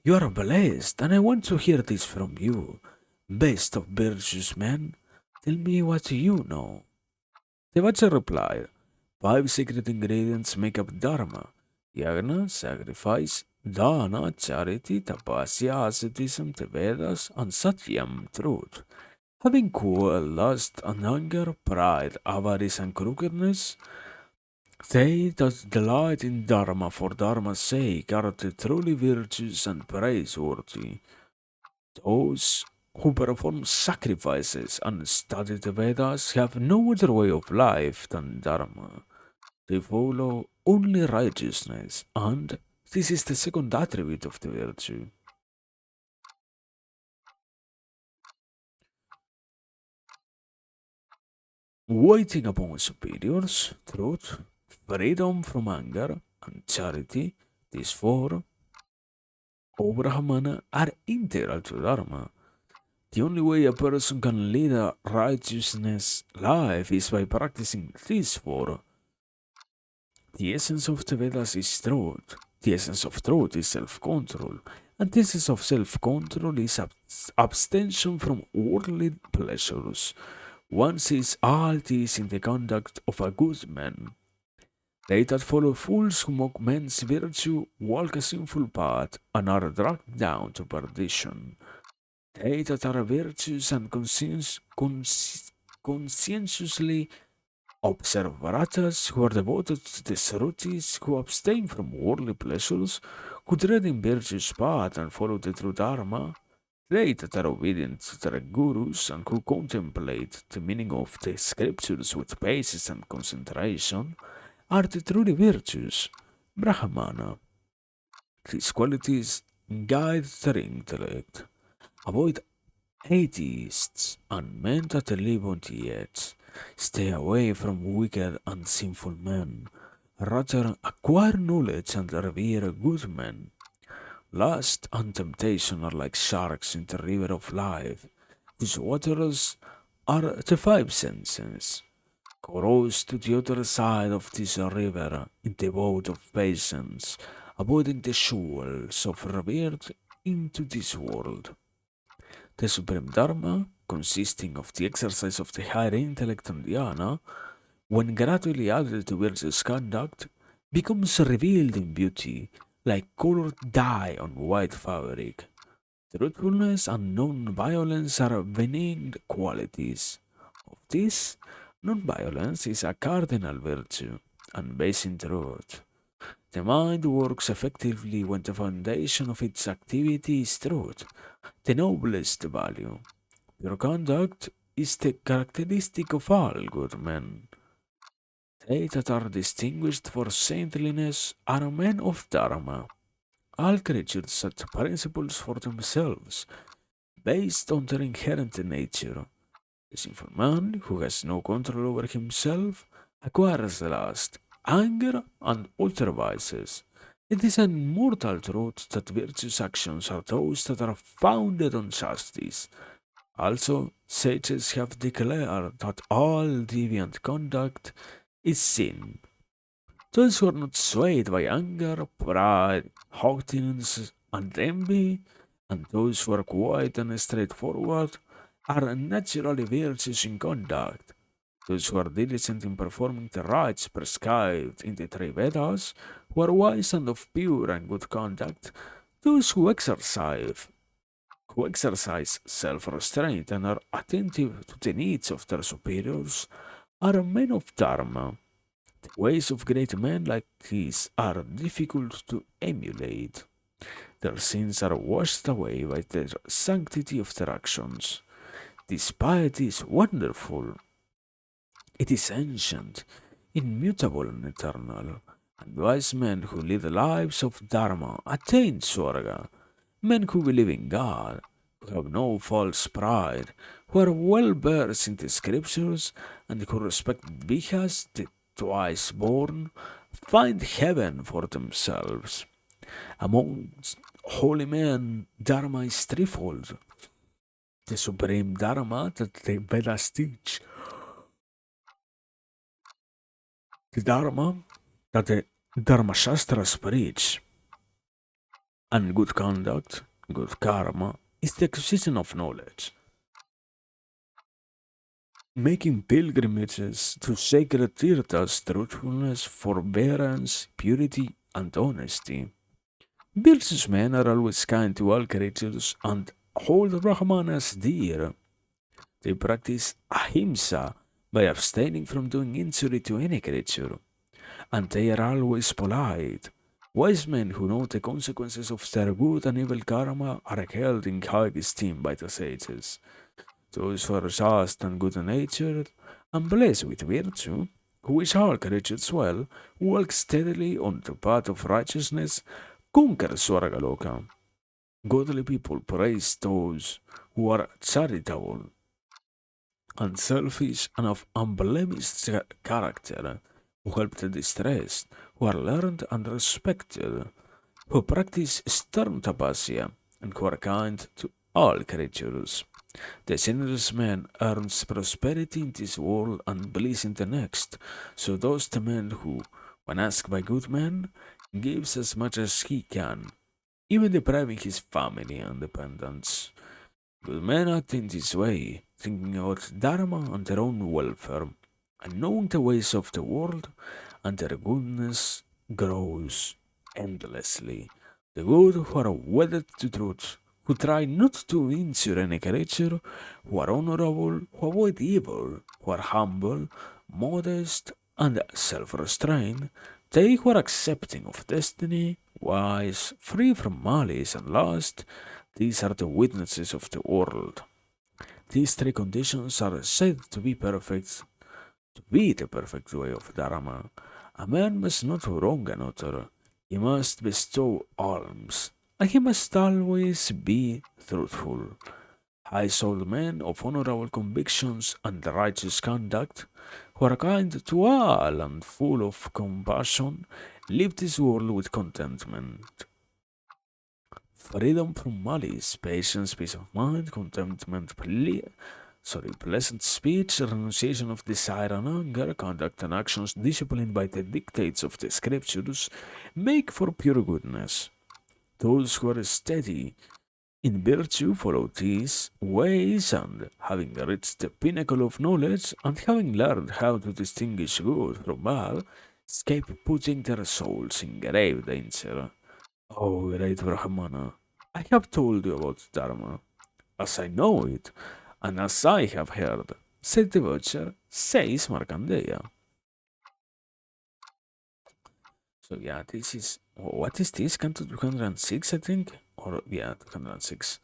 S1: You are blessed, and I want to hear this from you. Best of virtuous men, tell me what you know. The Vacha replied, five secret ingredients make up Dharma: yagna, sacrifice; dana, charity; tapasya, asceticism; the Vedas; and satyam, truth. Having quelled lust and anger, pride, avarice, and crookedness, they that delight in Dharma for Dharma's sake are the truly virtuous and praiseworthy. Those who perform sacrifices and study the Vedas have no other way of life than Dharma. They follow only righteousness, and this is the second attribute of the virtue. Waiting upon superiors, truth, freedom from anger, and charity, these four, O Brahmana, are integral to Dharma. The only way a person can lead a righteousness life is by practicing these four. The essence of the Vedas is truth. The essence of truth is self control. And this is of self-control is abstention from worldly pleasures. One sees all this in the conduct of a good man. They that follow fools who mock men's virtue walk a sinful path and are dragged down to perdition. They that are virtuous and conscientiously observe Varatas, who are devoted to the Sarutis, who abstain from worldly pleasures, who tread in virtue's path and follow the true Dharma, they that are obedient to their gurus and who contemplate the meaning of the scriptures with patience and concentration, are the truly virtuous, Brahmana. These qualities guide their intellect. Avoid atheists and men that live on the edge. Stay away from wicked and sinful men. Rather, acquire knowledge and revere good men. Lust and temptation are like sharks in the river of life, whose waters are the five senses. Cross to the other side of this river in the boat of patience, avoiding the shoals of rebirth into this world. The Supreme Dharma, consisting of the exercise of the higher intellect and dhyana, when gradually added to virtuous conduct, becomes revealed in beauty, like colored dye on white fabric. Truthfulness and non-violence are benign qualities. Of this, non-violence is a cardinal virtue, and based in truth. The mind works effectively when the foundation of its activity is truth, the noblest value. Pure conduct is the characteristic of all good men. They that are distinguished for saintliness are men of Dharma. All creatures set principles for themselves based on their inherent nature. The sinful man, who has no control over himself, acquires lust, anger, and other vices. It is an immortal truth that virtuous actions are those that are founded on justice. Also, sages have declared that all deviant conduct is sin. Those who are not swayed by anger, pride, haughtiness, and envy, and those who are quiet and straightforward, are naturally virtuous in conduct. Those who are diligent in performing the rites prescribed in the three Vedas, who are wise and of pure and good conduct, those who exercise self-restraint and are attentive to the needs of their superiors, are men of Dharma. The ways of great men like these are difficult to emulate. Their sins are washed away by the sanctity of their actions. This piety is wonderful. It is ancient, immutable, and eternal. And wise men who lead lives of Dharma attain Swarga. Men who believe in God, who have no false pride, who are well versed in the scriptures, and who respect Bihas, the twice born, find heaven for themselves. Amongst holy men, Dharma is threefold. The supreme Dharma that the Vedas teach, the Dharma that the Dharma Shastras preach, and good conduct, good karma, is the acquisition of knowledge. Making pilgrimages to sacred tirthas, truthfulness, forbearance, purity, and honesty. Virtuous men are always kind to all creatures and hold Brahman as dear. They practice ahimsa by abstaining from doing injury to any creature, and they are always polite. Wise men who know the consequences of their good and evil karma are held in high esteem by the sages. Those who are just and good natured and blessed with virtue, who wish all creatures well, walk steadily on the path of righteousness, conquer Swargaloka. Godly people praise those who are charitable, unselfish, and of unblemished character, who help the distressed, who are learned and respected, who practice stern tapasya, and who are kind to all creatures. The generous man earns prosperity in this world and bliss in the next. So does the man who, when asked by good men, gives as much as he can. even depriving his family and dependents. Good men act in this way, thinking about dharma and their own welfare, and knowing the ways of the world, and their goodness grows endlessly. The good who are wedded to truth, who try not to injure any creature, who are honorable, who avoid evil, who are humble, modest, and self-restrained, they who are accepting of destiny, wise, free from malice and lust, these are the witnesses of the world. These three conditions are said to be perfect, to be the perfect way of Dharma. A man must not wrong another, he must bestow alms, and he must always be truthful. High souled men of honorable convictions and righteous conduct, who are kind to all and full of compassion, live this world with contentment. Freedom from malice, patience, peace of mind, contentment, pleasant speech, renunciation of desire and anger, conduct and actions disciplined by the dictates of the scriptures, make for pure goodness. Those who are steady in virtue follow these ways, and having reached the pinnacle of knowledge, and having learned how to distinguish good from bad, escape putting their souls in grave danger. Oh, great Brahmana, I have told you about Dharma, as I know it, and as I have heard, said the butcher, says Markandeya. So yeah, this is, what is this? Canto 206, I think? Or, yeah, 206.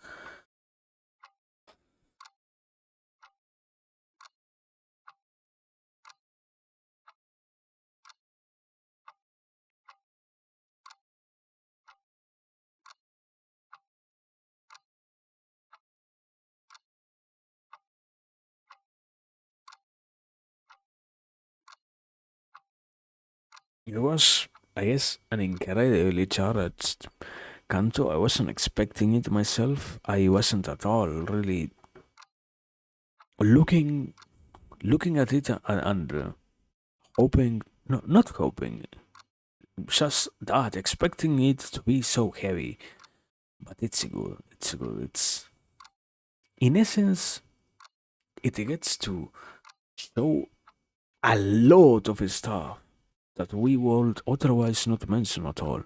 S1: It was, I guess, an incredibly charged canto. I wasn't expecting it myself. I wasn't at all really looking looking at it and hoping, no, not hoping, just that, expecting it to be so heavy. But it's good. It's good. It's, in essence, it gets to show a lot of stuff that we would otherwise not mention at all.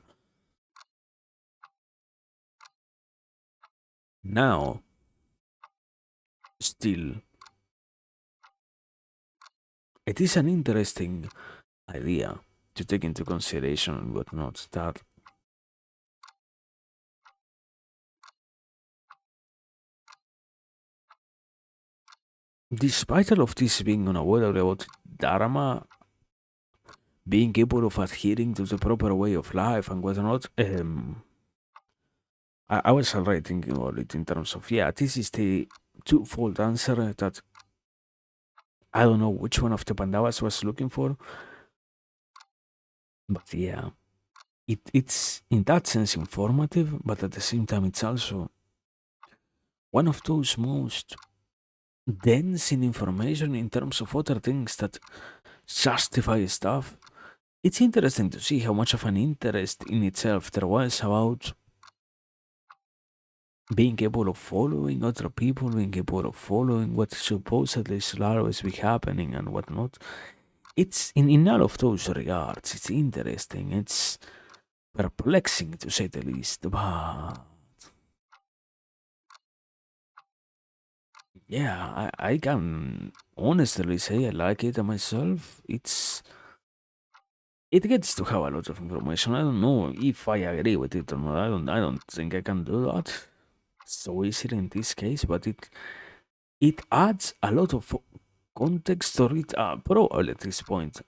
S1: Now, still, it is an interesting idea to take into consideration and whatnot that despite all of this being unaware about Dharma, being able of adhering to the proper way of life and whatnot, I was already thinking about it in terms of, yeah, this is the twofold answer that I don't know which one of the Pandavas was looking for, but yeah, it's in that sense informative, but at the same time, it's also one of those most dense in information in terms of other things that justify stuff. It's interesting to see how much of an interest in itself there was about being able of following other people, being able of following what supposedly should always be happening and whatnot. It's in all of those regards, it's interesting, it's perplexing to say the least, but yeah, I can honestly say I like it myself. It gets to have a lot of information. I don't know if I agree with it or not. I don't think I can do that so easily in this case, but it adds a lot of context to it. Probably at this point,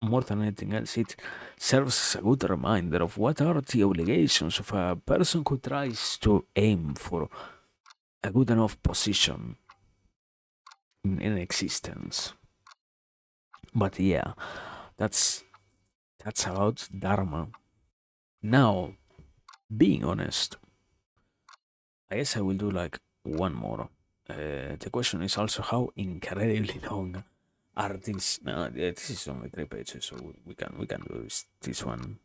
S1: more than anything else, it serves as a good reminder of what are the obligations of a person who tries to aim for a good enough position in existence. But yeah, that's that's about Dharma. Now, being honest, I guess I will do like one more. The question is also how incredibly long are these? No, yeah, this is only 3 pages, so we can do this one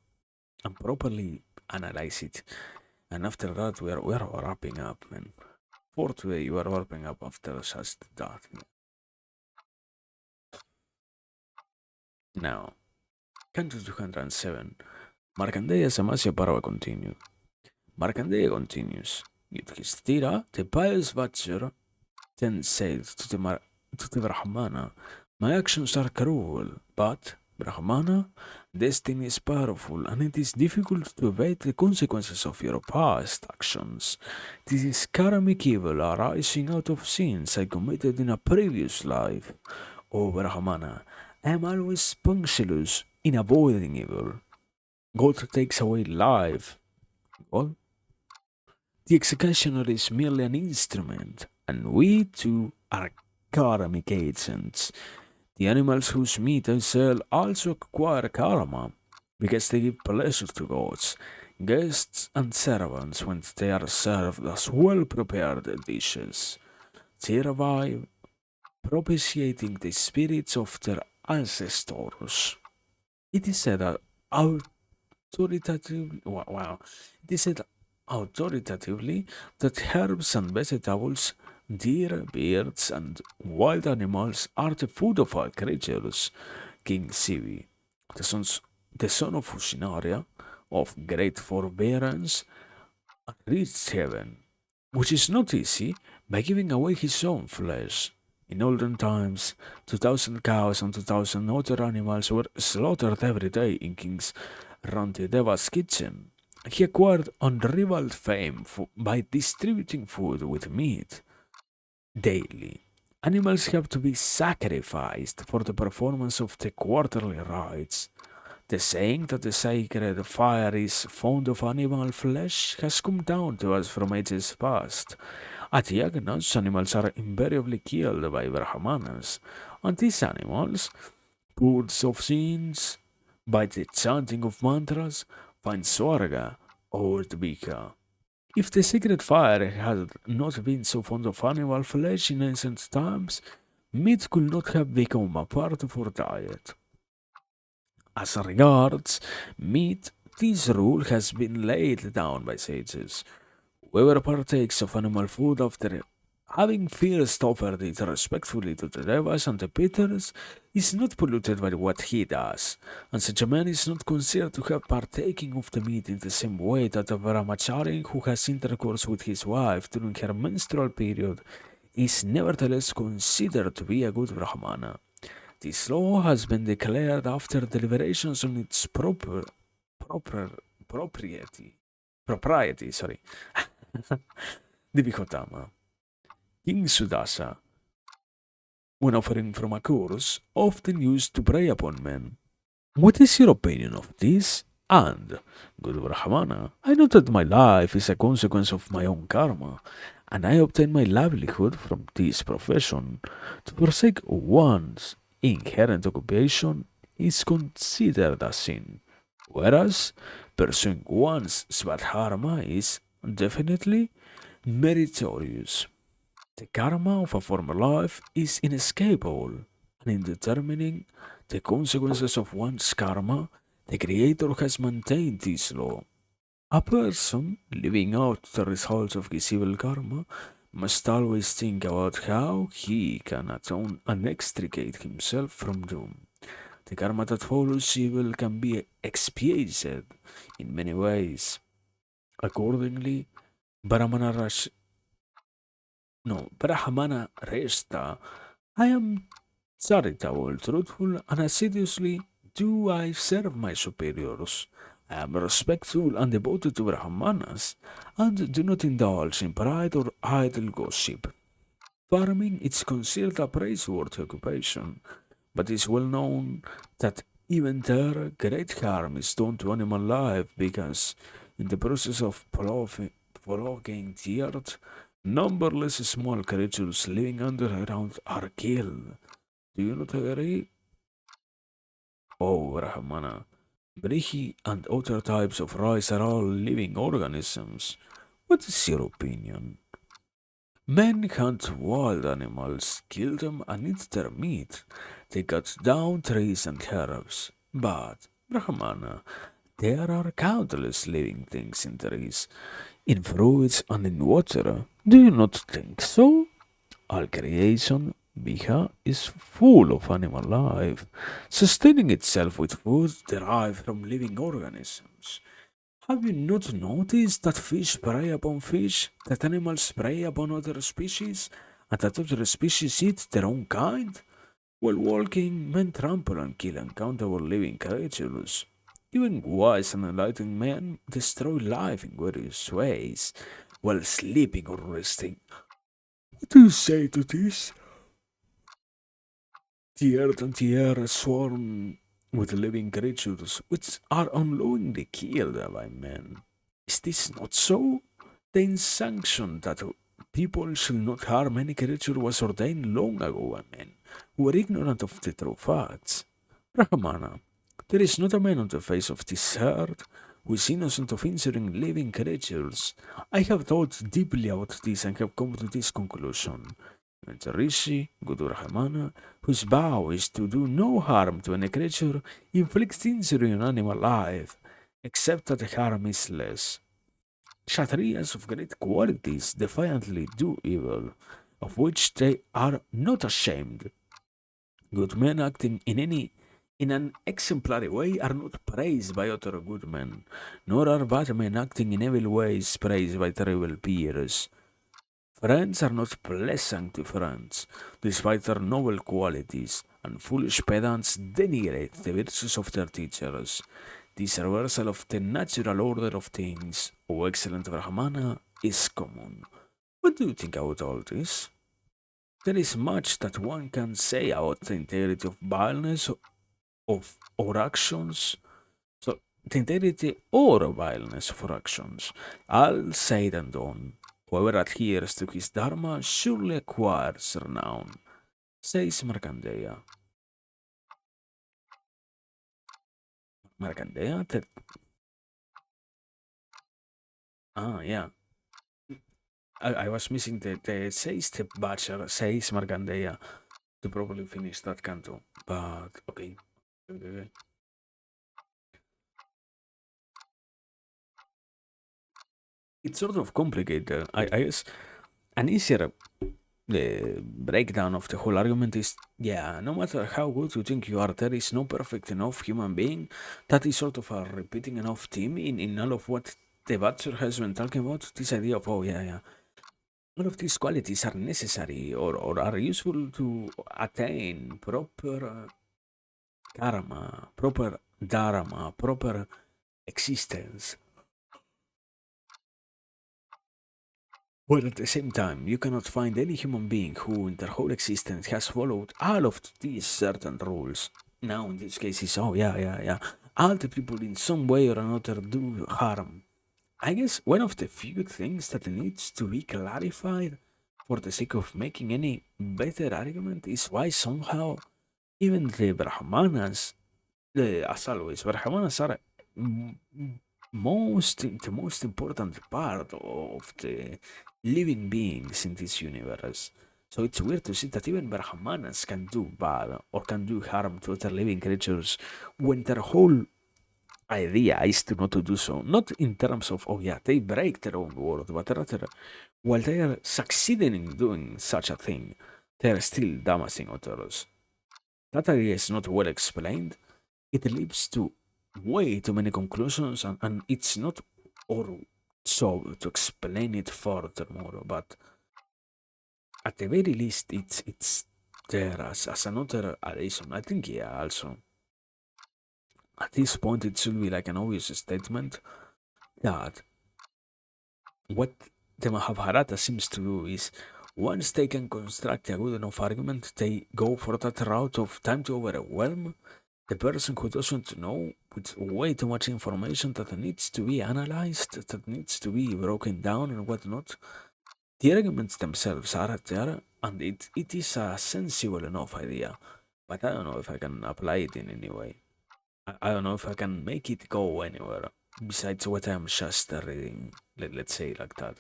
S1: and properly analyze it And after that, we are wrapping up, man. For today, we are wrapping up after just that. Now, Canto 207. Markandeya Samasya Parva continue. Markandeya continues. Yudhishthira, the pious Vatsura, then said to the Brahmana, my actions are cruel, but, Brahmana, destiny is powerful and it is difficult to evade the consequences of your past actions. This is karmic evil arising out of sins I committed in a previous life. O Brahmana, I am always punctilious in avoiding evil. God takes away life. Well, the executioner is merely an instrument, and we too are karmic agents. The animals whose meat I sell also acquire karma, because they give pleasure to gods, guests, and servants when they are served as well prepared dishes, thereby propitiating the spirits of their ancestors. It is said that authoritatively, wow, it is said authoritatively that herbs and vegetables, deer, birds, and wild animals are the food of all creatures. King Sivi, the, sons, the son of Fushinaria, of great forbearance, reached heaven, which is not easy, by giving away his own flesh. In olden times, 2,000 cows and 2,000 other animals were slaughtered every day in King Rantideva's kitchen. He acquired unrivaled fame by distributing food with meat daily. Animals have to be sacrificed for the performance of the quarterly rites. The saying that the sacred fire is fond of animal flesh has come down to us from ages past. At Yagnas, animals are invariably killed by Brahmanas, and these animals, purged of sins, by the chanting of mantras, find Swarga or Dvika. If the sacred fire had not been so fond of animal flesh in ancient times, meat could not have become a part of our diet. As regards meat, this rule has been laid down by sages. Whoever partakes of animal food after having first offered it respectfully to the devas and the Pitters is not polluted by what he does, and such a man is not considered to have partaking of the meat in the same way that a brahmachari who has intercourse with his wife during her menstrual period is nevertheless considered to be a good brahmana. This law has been declared after deliberations on its proper propriety propriety, sorry. Divikotama. King Sudasa, when offering from a course, often used to prey upon men. What is your opinion of this? And, good Brahmana, I know that my life is a consequence of my own karma, and I obtain my livelihood from this profession. To forsake one's inherent occupation is considered a sin, whereas pursuing one's svadharma is definitely meritorious. The karma of a former life is inescapable, and in determining the consequences of one's karma, the Creator has maintained this law. A person living out the results of his evil karma must always think about how he can atone and extricate himself from doom. The karma that follows evil can be expiated in many ways. Accordingly, Brahmana no, Brahmana Resta, I am charitable, truthful, and assiduously do I serve my superiors. I am respectful and devoted to Brahmanas, and do not indulge in pride or idle gossip. Farming is considered a praiseworthy occupation, but it is well known that even there great harm is done to animal life because, in the process of ploughing the earth, numberless small creatures living underground are killed. Do you not agree? Oh, Brahmana, Brihi and other types of rice are all living organisms. What is your opinion? Men hunt wild animals, kill them, and eat their meat. They cut down trees and herbs. But, Brahmana, there are countless living things in trees. in fruits and in water. Do you not think so? All creation, Mija, is full of animal life, sustaining itself with food derived from living organisms. Have you not noticed that fish prey upon fish, that animals prey upon other species, and that other species eat their own kind? While walking, men trample and kill uncountable living creatures. Even wise and enlightened men destroy life in various ways, while sleeping or resting. What do you say to this? The earth and the air swarm with living creatures, which are unknowingly killed by men. Is this not so? The injunction that people shall not harm any creature was ordained long ago by men who were ignorant of the true facts. Brahmana, there is not a man on the face of this earth who is innocent of injuring living creatures. I have thought deeply about this and have come to this conclusion. And the Rishi, Guru Brahmana, whose vow is to do no harm to any creature, inflicts injury on animal life, except that the harm is less. Kshatriyas of great qualities defiantly do evil, of which they are not ashamed. Good men acting in an exemplary way are not praised by other good men, nor are bad men acting in evil ways praised by terrible peers. Friends are not pleasant to friends, despite their noble qualities, and foolish pedants denigrate the virtues of their teachers. This reversal of the natural order of things, O excellent Brahmana, is common. What do you think about all this? There is much that one can say about the integrity of vileness of or actions. So the integrity or vileness of our actions. All said and done. Whoever adheres to his dharma surely acquires renown, says Markandeya. Markandeya? Yeah. I was missing the says the butcher, says Markandeya, to probably finish that canto. But okay. Okay. It's sort of complicated. I guess an easier breakdown of the whole argument is yeah, no matter how good you think you are, there is no perfect enough human being that is sort of a repeating enough theme in all of what the Butcher has been talking about. This idea of, oh, yeah, all of these qualities are necessary or are useful to attain proper karma, proper dharma, proper existence. But at the same time, you cannot find any human being who, in their whole existence, has followed all of these certain rules. Now, in this case, it's oh, yeah. All the people, in some way or another, do harm. I guess one of the few things that needs to be clarified for the sake of making any better argument is why somehow even the Brahmanas, as always, Brahmanas are mm, the most important part of the living beings in this universe. So it's weird to see that even Brahmanas can do bad or can do harm to other living creatures when their whole idea is to not to do so. Not in terms of, oh yeah, they break their own word, but rather, while they are succeeding in doing such a thing, they are still damaging others. That idea is not well explained. It leads to way too many conclusions, and it's not or so to explain it furthermore, but at the very least, it's there as another addition. I think, yeah, also at this point, it should be like an obvious statement that what the Mahabharata seems to do is once they can construct a good enough argument, they go for that route of time to overwhelm the person who doesn't know with way too much information that needs to be analyzed, that needs to be broken down and whatnot. The arguments themselves are there, and it is a sensible enough idea, but I don't know if I can apply it in any way. I don't know if I can make it go anywhere besides what I'm just reading. Let's say like that.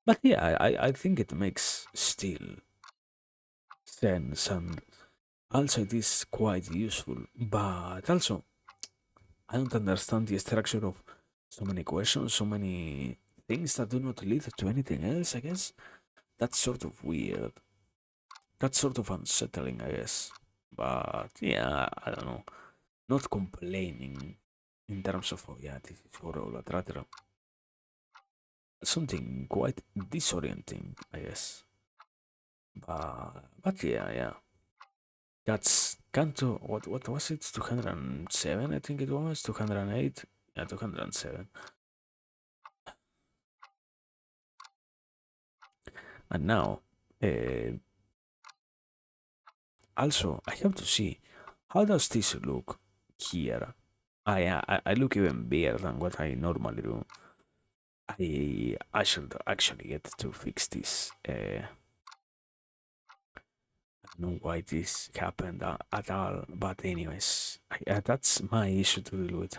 S1: But yeah, I think it makes still sense, and also it is quite useful. But also, I don't understand the structure of so many questions, so many things that do not lead to anything else, I guess. That's sort of weird. That's sort of unsettling, I guess. But yeah, I don't know. Not complaining in terms of, oh yeah, this is horrible, but rather something quite disorienting, I guess. But yeah, yeah. That's Canto. What was it? 207, I think it was. 208. Yeah, 207. And now, uh, also, I have to see how does this look here. Yeah, I look even bigger than what I normally do. I should actually get to fix this. I don't know why this happened at all, but anyways, that's my issue to deal with.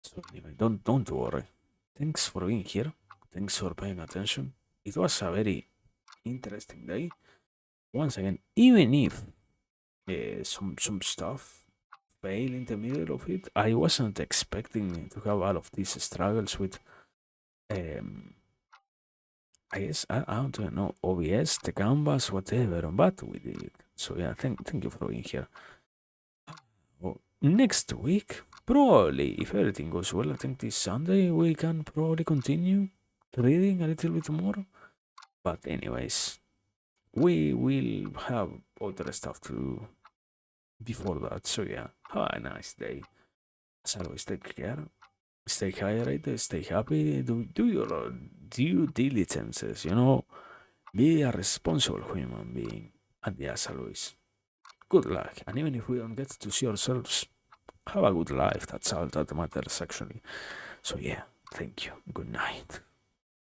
S1: So anyway, don't worry. Thanks for being here. Thanks for paying attention. It was a very interesting day. Once again, even if some stuff fail in the middle of it, I wasn't expecting to have all of these struggles with um I guess I don't know OBS, the canvas, whatever, but we did. So yeah, thank you for being here. Well, next week, probably if everything goes well, I think this Sunday we can probably continue reading a little bit more. But anyways, we will have other stuff to do before that. So yeah, have a nice day. As always, take care. Stay hydrated, stay happy, do your due diligences, be a responsible human being. And as always, good luck. And even if we don't get to see ourselves, have a good life. That's all that matters, actually. So, yeah, thank you. Good night.